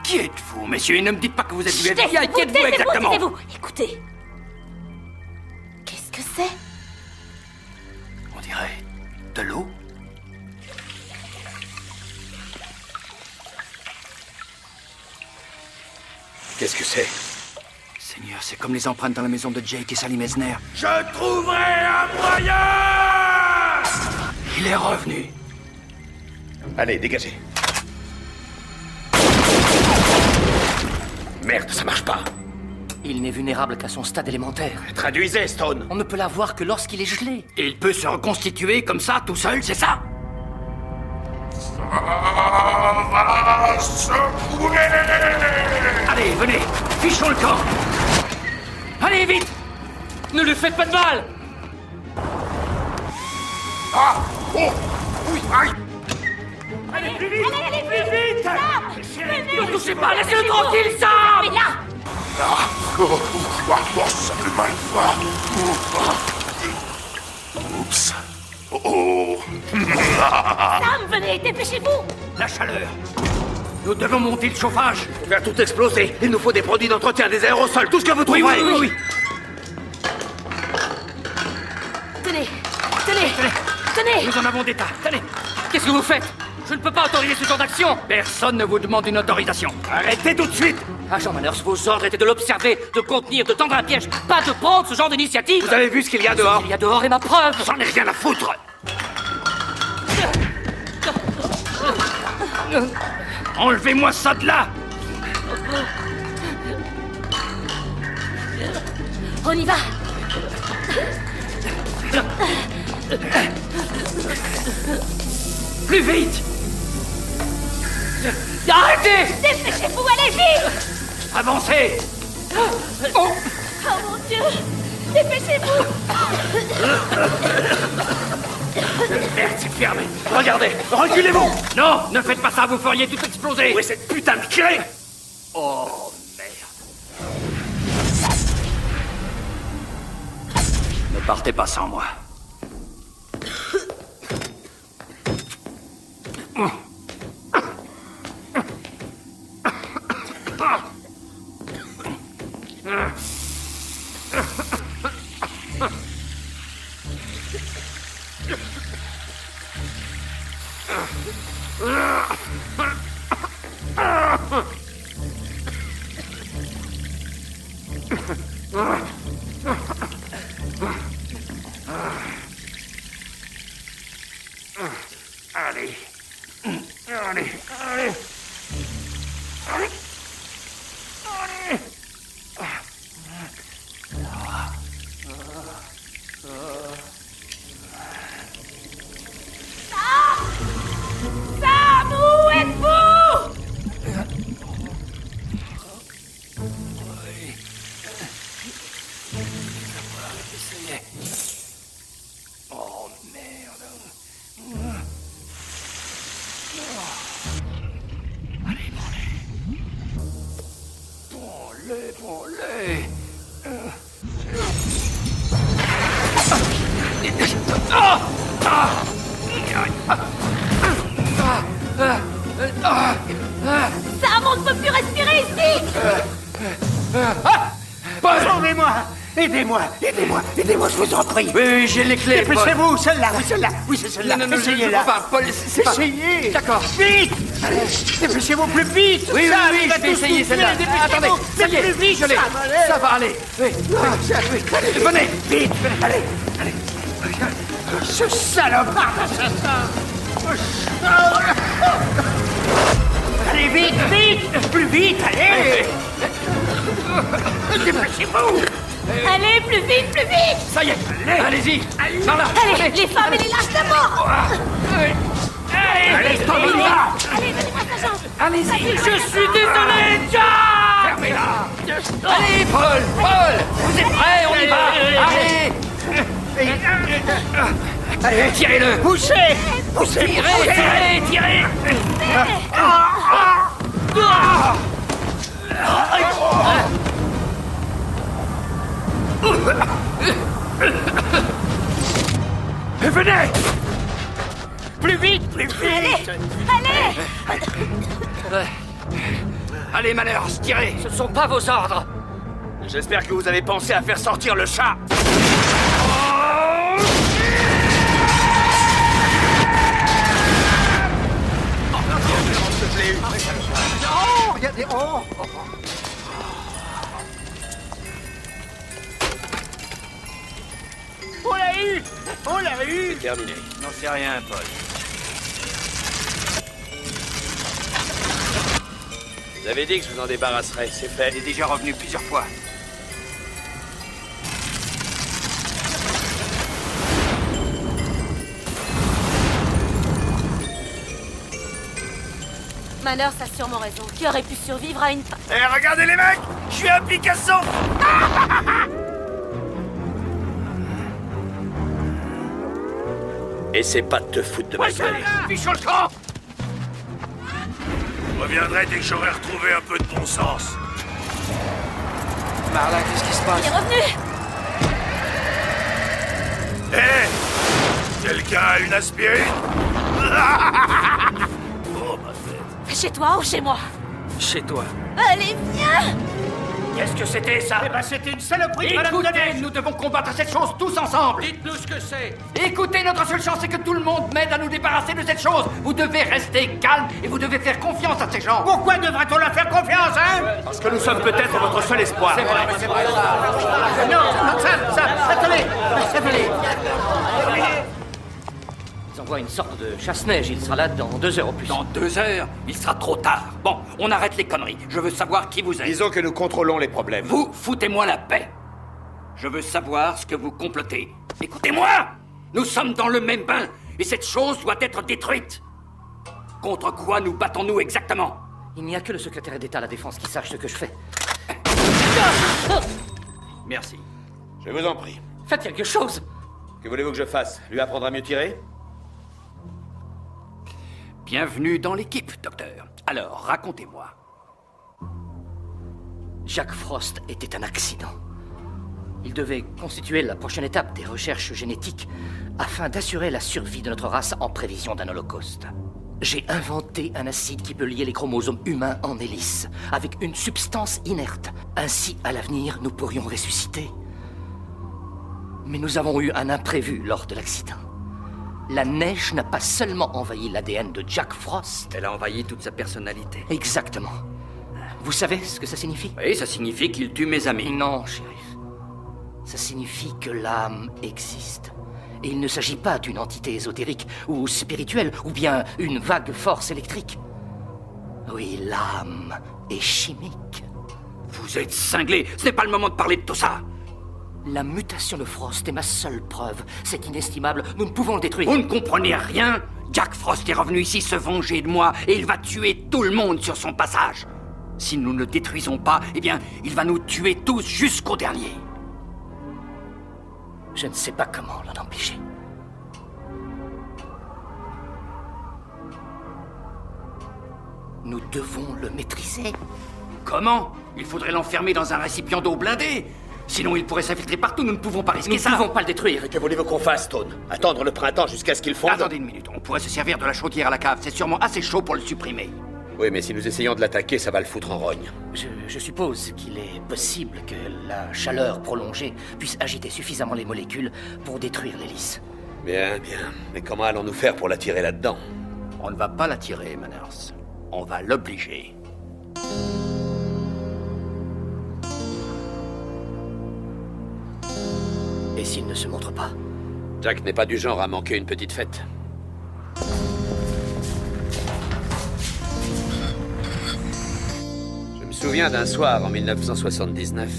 Qui êtes-vous, messieurs? Et ne me dites pas que vous êtes du Chut, FBI. Qui êtes-vous exactement? taisez-vous. Écoutez. Qu'est-ce que c'est? On dirait de l'eau. Qu'est-ce que c'est? Seigneur, c'est comme les empreintes dans la maison de Jake et Sally Mesner. Je trouverai un moyen! Il est revenu. Allez, dégagez. Merde, ça marche pas. Il n'est vulnérable qu'à son stade élémentaire. Traduisez, Stone. On ne peut la voir que lorsqu'il est gelé. Et il peut se reconstituer comme ça, tout seul, c'est ça? Va secouer! Allez, venez, fichons le camp. Allez, vite! Ne lui faites pas de mal! Ah! Oh! Oui! Aïe! Allez, plus vite! Allez, plus vite! Ne touchez pas, laissez-le tranquille, Sam! Mais là! Ah! Oh, ça fait mal. Oups! Oh! Sam, venez, dépêchez-vous! La chaleur! Nous devons monter le chauffage! Pour faire tout exploser, il nous faut des produits d'entretien, des aérosols, tout ce que vous trouvez. Oui. Tenez! Nous en avons des tas. Tenez! Qu'est-ce que vous faites? Je ne peux pas autoriser ce genre d'action. Personne ne vous demande une autorisation. Arrêtez tout de suite. Agent Manners, vos ordres étaient de l'observer, de contenir, de tendre un piège, pas de prendre ce genre d'initiative. Vous avez vu ce qu'il y a dehors? Ce qu'il y a dehors est ma preuve. J'en ai rien à foutre. Enlevez-moi ça de là. On y va. Plus vite. Arrêtez. Dépêchez-vous, allez vite. Avancez. Oh mon Dieu. Dépêchez-vous. Merde, c'est fermé. Regardez, reculez-vous. Non, ne faites pas ça, vous feriez tout exploser. Où est cette putain de clé? Oh, merde. Ne partez pas sans moi. Allez. Allez. Allez. Allez. Allez. Sam, où êtes-vous? Oh, merde. Allez, prends-les. Prends-les. Sam, on ne peut plus respirer ici. Sauvez-moi! Aidez-moi! Je vous en prie! Oui, j'ai les clés. Dépêchez-vous! Celle-là! Oui, c'est celle-là! Non, Essayez-la! je peux pas, Paul, c'est pas... Essayez! D'accord. Vite! Allez, dépêchez-vous plus vite! Oui, Sam, oui, il va je vais tous essayer nous celle-là. tuer, Attendez, dépêchez-vous. ça y est, Plus vite, je l'ai. Sam, allez. Ça va aller. Oui. Oui. Venez. Vite! Allez! Ce salopard d'assassin! Allez, vite! Plus vite, allez! Dépêchez-vous! Allez, plus vite! Ça y est, allez-y. Par là. Allez, les femmes et les lâches d'abord. Allez, Tom, on y va! Allez, donnez-moi sa jambe. Allez-y. Je suis désolé, Jack. Fermez-la. Allez, Paul, vous êtes prêts? On y va. Allez. Allez, tirez-le. Poussez! Tirez. Venez! Plus vite! Allez, Manners, tirez. Ce ne sont pas vos ordres. J'espère que vous avez pensé à faire sortir le chat. Non! Regardez! Oh! On l'a eu! Terminé. N'en sais rien, Paul. Vous avez dit que je vous en débarrasserais, c'est fait. Il est déjà revenu plusieurs fois. Manners a sûrement raison. Qui aurait pu survivre à une... Eh, regardez les mecs! Je suis un Picasso! Essaie pas de te foutre de ma gueule. Fichons le camp. Je reviendrai dès que j'aurai retrouvé un peu de bon sens. Marla, qu'est-ce qui se passe? Il est revenu. Eh! Quelqu'un a une aspirine? Oh, ma tête. Chez toi ou chez moi? Chez toi. Allez, viens. Qu'est-ce que c'était, ça? Eh ben, c'était une saloperie de Madame de Écoutez, Neige. nous devons combattre cette chose tous ensemble. Dites-nous ce que c'est. Écoutez, notre seule chance, c'est que tout le monde m'aide à nous débarrasser de cette chose. Vous devez rester calme et vous devez faire confiance à ces gens. Pourquoi devrait-on leur faire confiance, hein? Parce que nous sommes peut-être votre seul espoir. C'est vrai, c'est vrai. Non, Sam, attendez. Ils envoient une sorte de chasse-neige. Il sera là dans 2 heures au plus. Dans 2 heures, il sera trop tard. Bon, on arrête les conneries. Je veux savoir qui vous êtes. Disons que nous contrôlons les problèmes. Vous, foutez-moi la paix. Je veux savoir ce que vous complotez. Écoutez-moi! Nous sommes dans le même bain, et cette chose doit être détruite. Contre quoi nous battons-nous exactement? Il n'y a que le secrétaire d'État à la Défense qui sache ce que je fais. Merci. Je vous en prie. Faites quelque chose! Que voulez-vous que je fasse? Lui apprendre à mieux tirer? Bienvenue dans l'équipe, docteur. Alors, racontez-moi. Jack Frost était un accident. Il devait constituer la prochaine étape des recherches génétiques afin d'assurer la survie de notre race en prévision d'un holocauste. J'ai inventé un acide qui peut lier les chromosomes humains en hélice avec une substance inerte. Ainsi, à l'avenir, nous pourrions ressusciter. Mais nous avons eu un imprévu lors de l'accident. La neige n'a pas seulement envahi l'ADN de Jack Frost. Elle a envahi toute sa personnalité. Exactement. Vous savez ce que ça signifie? Oui, ça signifie qu'il tue mes amis. Non, shérif. Ça signifie que l'âme existe. Et il ne s'agit pas d'une entité ésotérique ou spirituelle, ou bien une vague force électrique. Oui, l'âme est chimique. Vous êtes cinglé. Ce n'est pas le moment de parler de tout ça. La mutation de Frost est ma seule preuve. C'est inestimable. Nous ne pouvons le détruire. Vous ne comprenez rien? Jack Frost est revenu ici se venger de moi et il va tuer tout le monde sur son passage. Si nous ne le détruisons pas, eh bien, il va nous tuer tous jusqu'au dernier. Je ne sais pas comment l'en empêcher. Nous devons le maîtriser. Comment? Il faudrait l'enfermer dans un récipient d'eau blindée. Sinon, il pourrait s'infiltrer partout. Nous ne pouvons pas risquer ça. Nous ne pouvons pas le détruire. Que voulez-vous qu'on fasse, Stone? Attendre le printemps jusqu'à ce qu'il fonde? Attendez une minute. On pourrait se servir de la chaudière à la cave. C'est sûrement assez chaud pour le supprimer. Oui, mais si nous essayons de l'attaquer, ça va le foutre en rogne. Je suppose qu'il est possible que la chaleur prolongée puisse agiter suffisamment les molécules pour détruire l'hélice. Bien, bien. Mais comment allons-nous faire pour l'attirer là-dedans? On ne va pas l'attirer, Manners. On va l'obliger. Et s'il ne se montre pas? Jack n'est pas du genre à manquer une petite fête. Je me souviens d'un soir en 1979.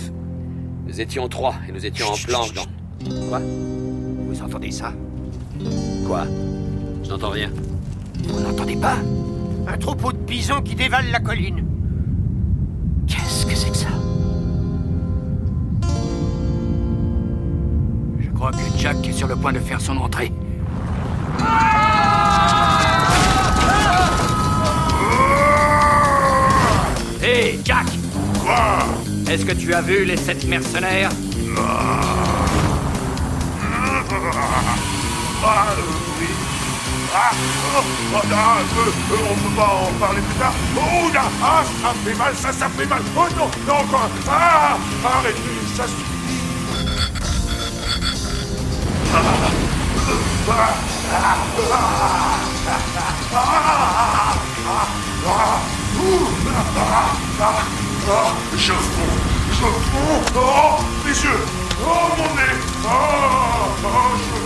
Nous étions 3 et nous étions en planque dans... Quoi? Vous entendez ça? Quoi? Je n'entends rien. Vous n'entendez pas? Un troupeau de bisons qui dévale la colline. Qu'est-ce que c'est que ça? Je crois que Jack est sur le point de faire son entrée. Hé, Jack! Quoi? Est-ce que tu as vu les 7 mercenaires? Oui. On peut pas en parler plus tard. Oh là, ça fait mal, ça fait mal. Oh non, non encore. Arrêtez, ça suffit. Je fonds. Oh, mes yeux. Oh, mon nez. Je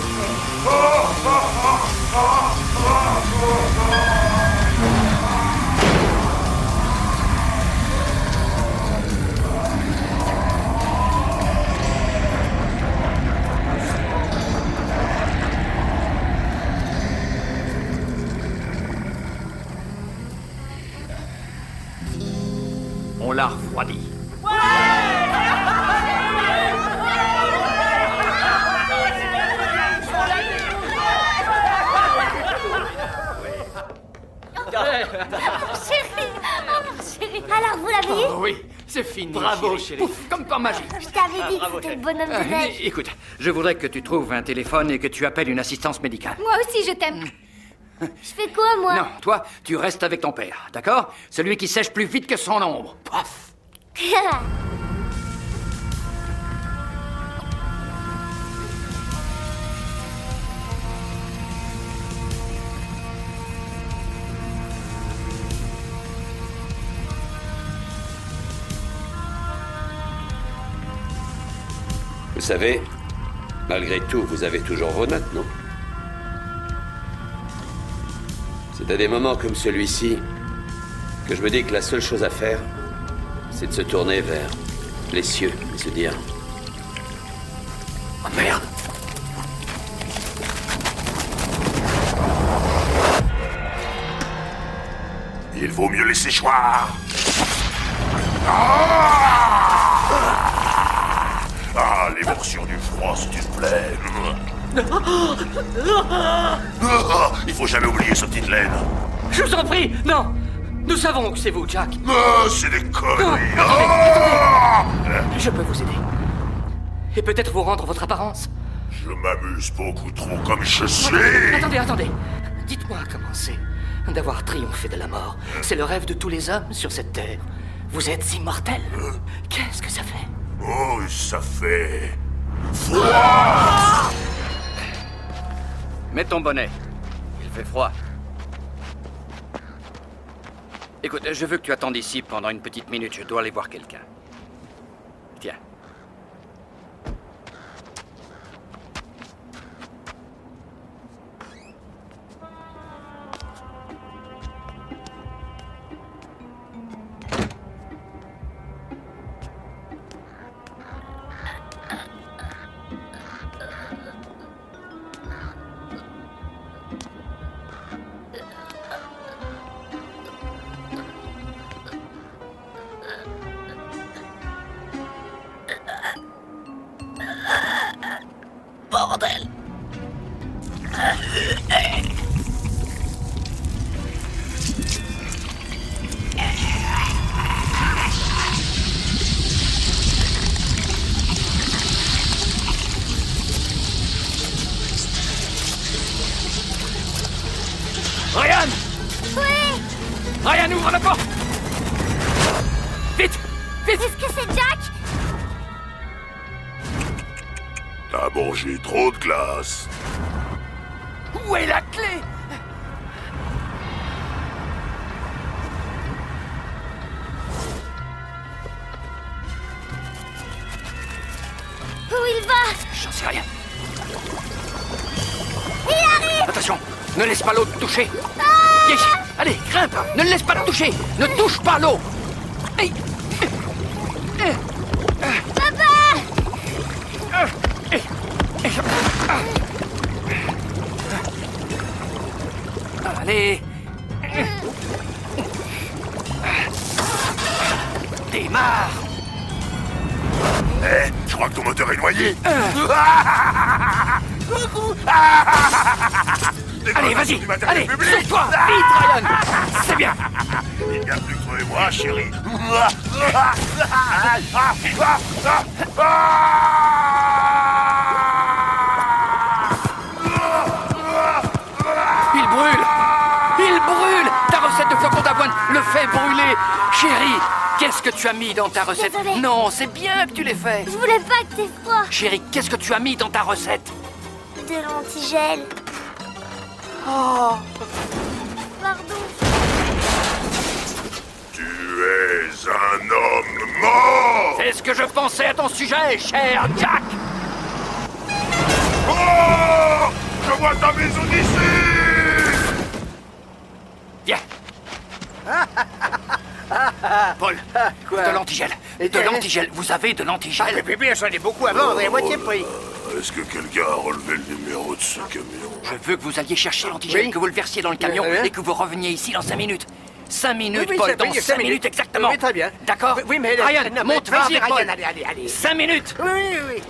On l'a refroidi. Chérie! Oh, chérie! Alors, vous l'avez eu? Oh oui, c'est fini. Bravo, chérie. Pouf, comme par magie. Je t'avais dit que c'était le bonhomme de neige. Écoute, je voudrais que tu trouves un téléphone et que tu appelles une assistance médicale. Moi aussi, je t'aime. Je fais quoi, moi? Non, toi, tu restes avec ton père, d'accord? Celui qui sèche plus vite que son ombre. Paf! Vous savez, malgré tout, vous avez toujours vos notes, non? C'est à des moments comme celui-ci que je me dis que la seule chose à faire, c'est de se tourner vers les cieux et se dire... Oh merde! Il vaut mieux laisser choir. Ah, les morsures du froid, c'est une plaie. Il faut jamais oublier sa petite laine. Je vous en prie, non. Nous savons que c'est vous, Jack. C'est des conneries. Non, attendez. Je peux vous aider. Et peut-être vous rendre votre apparence. Je m'amuse beaucoup trop comme je suis. Attendez. Dites-moi comment c'est d'avoir triomphé de la mort. C'est le rêve de tous les hommes sur cette terre. Vous êtes immortel. Qu'est-ce que ça fait? Oh, ça fait... froid. Mets ton bonnet. Il fait froid. Écoute, je veux que tu attendes ici pendant une petite minute. Je dois aller voir quelqu'un. Tiens. Bordel. Ryan! Oui! Ryan, ouvre la porte! Vite! Vite! Est-ce que c'est Jack? T'as mangé trop de glace. Où est la clé? Où il va? J'en sais rien. Il arrive! Attention, ne laisse pas l'eau te toucher. Yes. Allez, grimpe. Ne le laisse pas te toucher. Ne touche pas l'eau. Hey. Papa! Allez. Démarre. Je crois que ton moteur est noyé. Allez, vas-y. Allez, sauve-toi. Vite, Ryan. C'est bien. Il n'y a plus que toi et moi, chérie. Il brûle. Il brûle. Ta recette de flocons d'avoine le fait brûler. Chérie, qu'est-ce que tu as mis dans ta recette? Désolée. Non, c'est bien que tu l'aies fait. Je voulais pas que t'aies froid. Chérie, qu'est-ce que tu as mis dans ta recette? De l'antigel. Oh. Pardon. Tu es un homme mort. C'est ce que je pensais à ton sujet, cher Jack. Oh! Je vois ta maison d'ici. Viens. Paul, de l'antigel. De l'antigel. Vous avez de l'antigel? Mais bébé, j'en ai beaucoup à vendre et à moitié prix. Est-ce que quelqu'un a relevé le numéro de ce camion? Je veux que vous alliez chercher l'antigel, Oui. que vous le versiez dans le camion et que vous reveniez ici dans 5 minutes. 5 minutes, Oui, Paul, ça- dans oui, 5 minutes exactement. Oui, très bien. D'accord? Oui, mais... Ryan, non, mais monte, vas-y, vas-y, Paul. Ryan, allez. 5 minutes. Oui.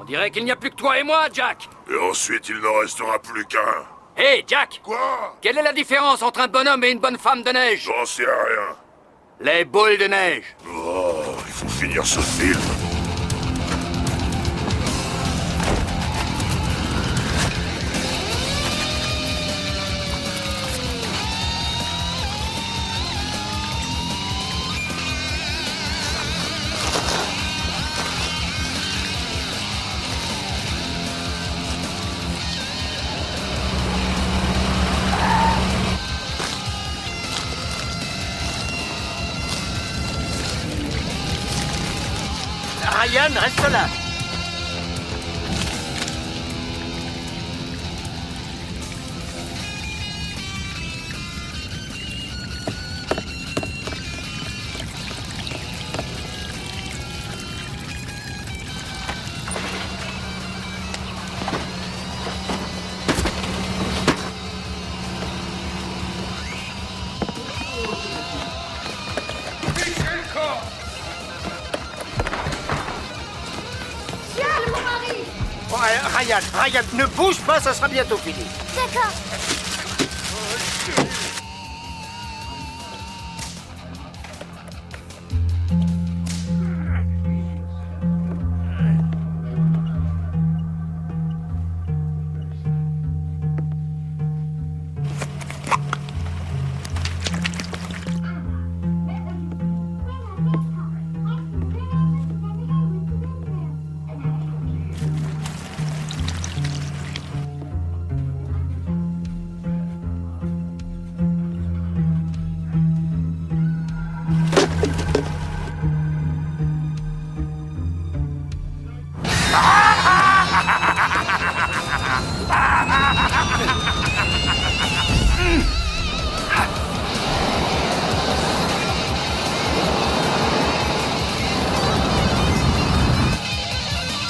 On dirait qu'il n'y a plus que toi et moi, Jack. Et ensuite, il n'en restera plus qu'un. Hé, Jack. Quoi? Quelle est la différence entre un bonhomme et une bonne femme de neige? J'en sais rien. Les boules de neige. Oh, il faut finir ce film. Ryan, reste là. Ryan, ne bouge pas, ça sera bientôt fini. D'accord.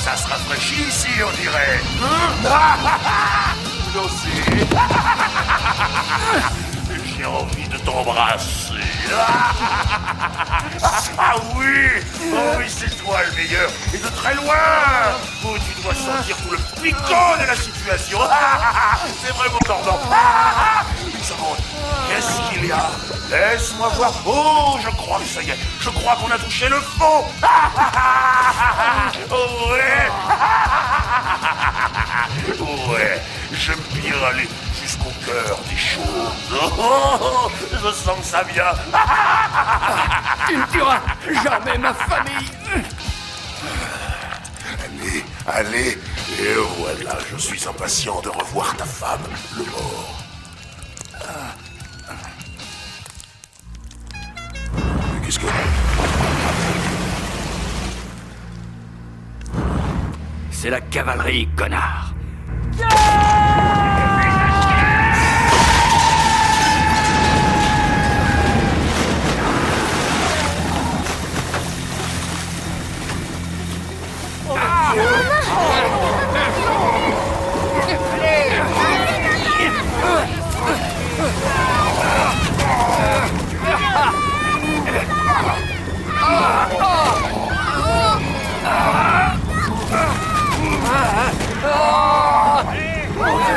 Ça se rafraîchit ici, on dirait. Vous aussi. J'ai envie de t'embrasser. Ah oui! Oh oui, c'est toi le meilleur. Et de très loin. Oh, tu dois sentir tout le piquant de la situation. C'est vraiment tordant. Une seconde. Qu'est-ce qu'il y a? Laisse-moi voir. Oh, je crois que ça y est. Je crois qu'on a touché le fond. Oh ouais. Ouais, j'aime bien aller jusqu'au cœur des choses. Oh, je sens que ça vient. Tu ne tueras jamais ma famille. Allez, et voilà, je suis impatient de revoir ta femme, le mort. Qu'est-ce que... C'est la cavalerie, connard.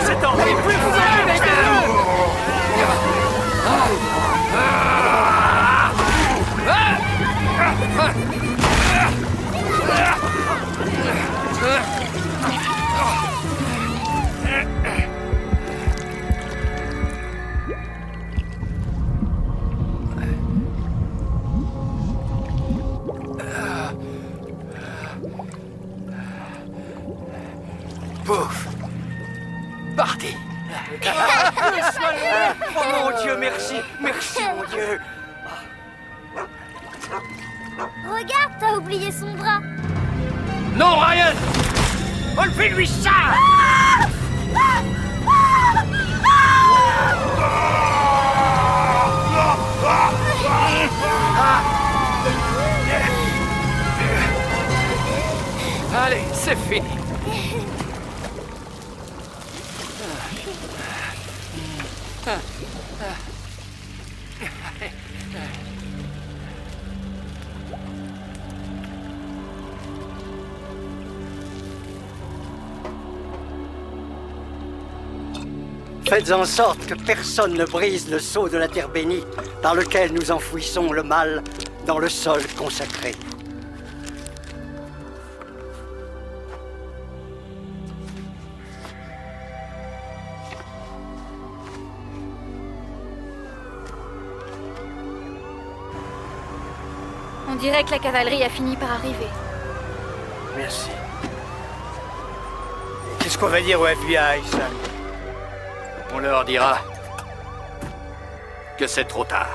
C'est horrible, plus vous arrivez que Pouf. Parti. Oh mon Dieu, merci. Merci, mon Dieu. Regarde, t'as oublié son bras. Non, Ryan. Enlevez-lui ça. Allez, c'est fini. Faites en sorte que personne ne brise le sceau de la terre bénie par lequel nous enfouissons le mal dans le sol consacré. On dirait que la cavalerie a fini par arriver. Merci. Qu'est-ce qu'on va dire au FBI, Sam? On leur dira que c'est trop tard.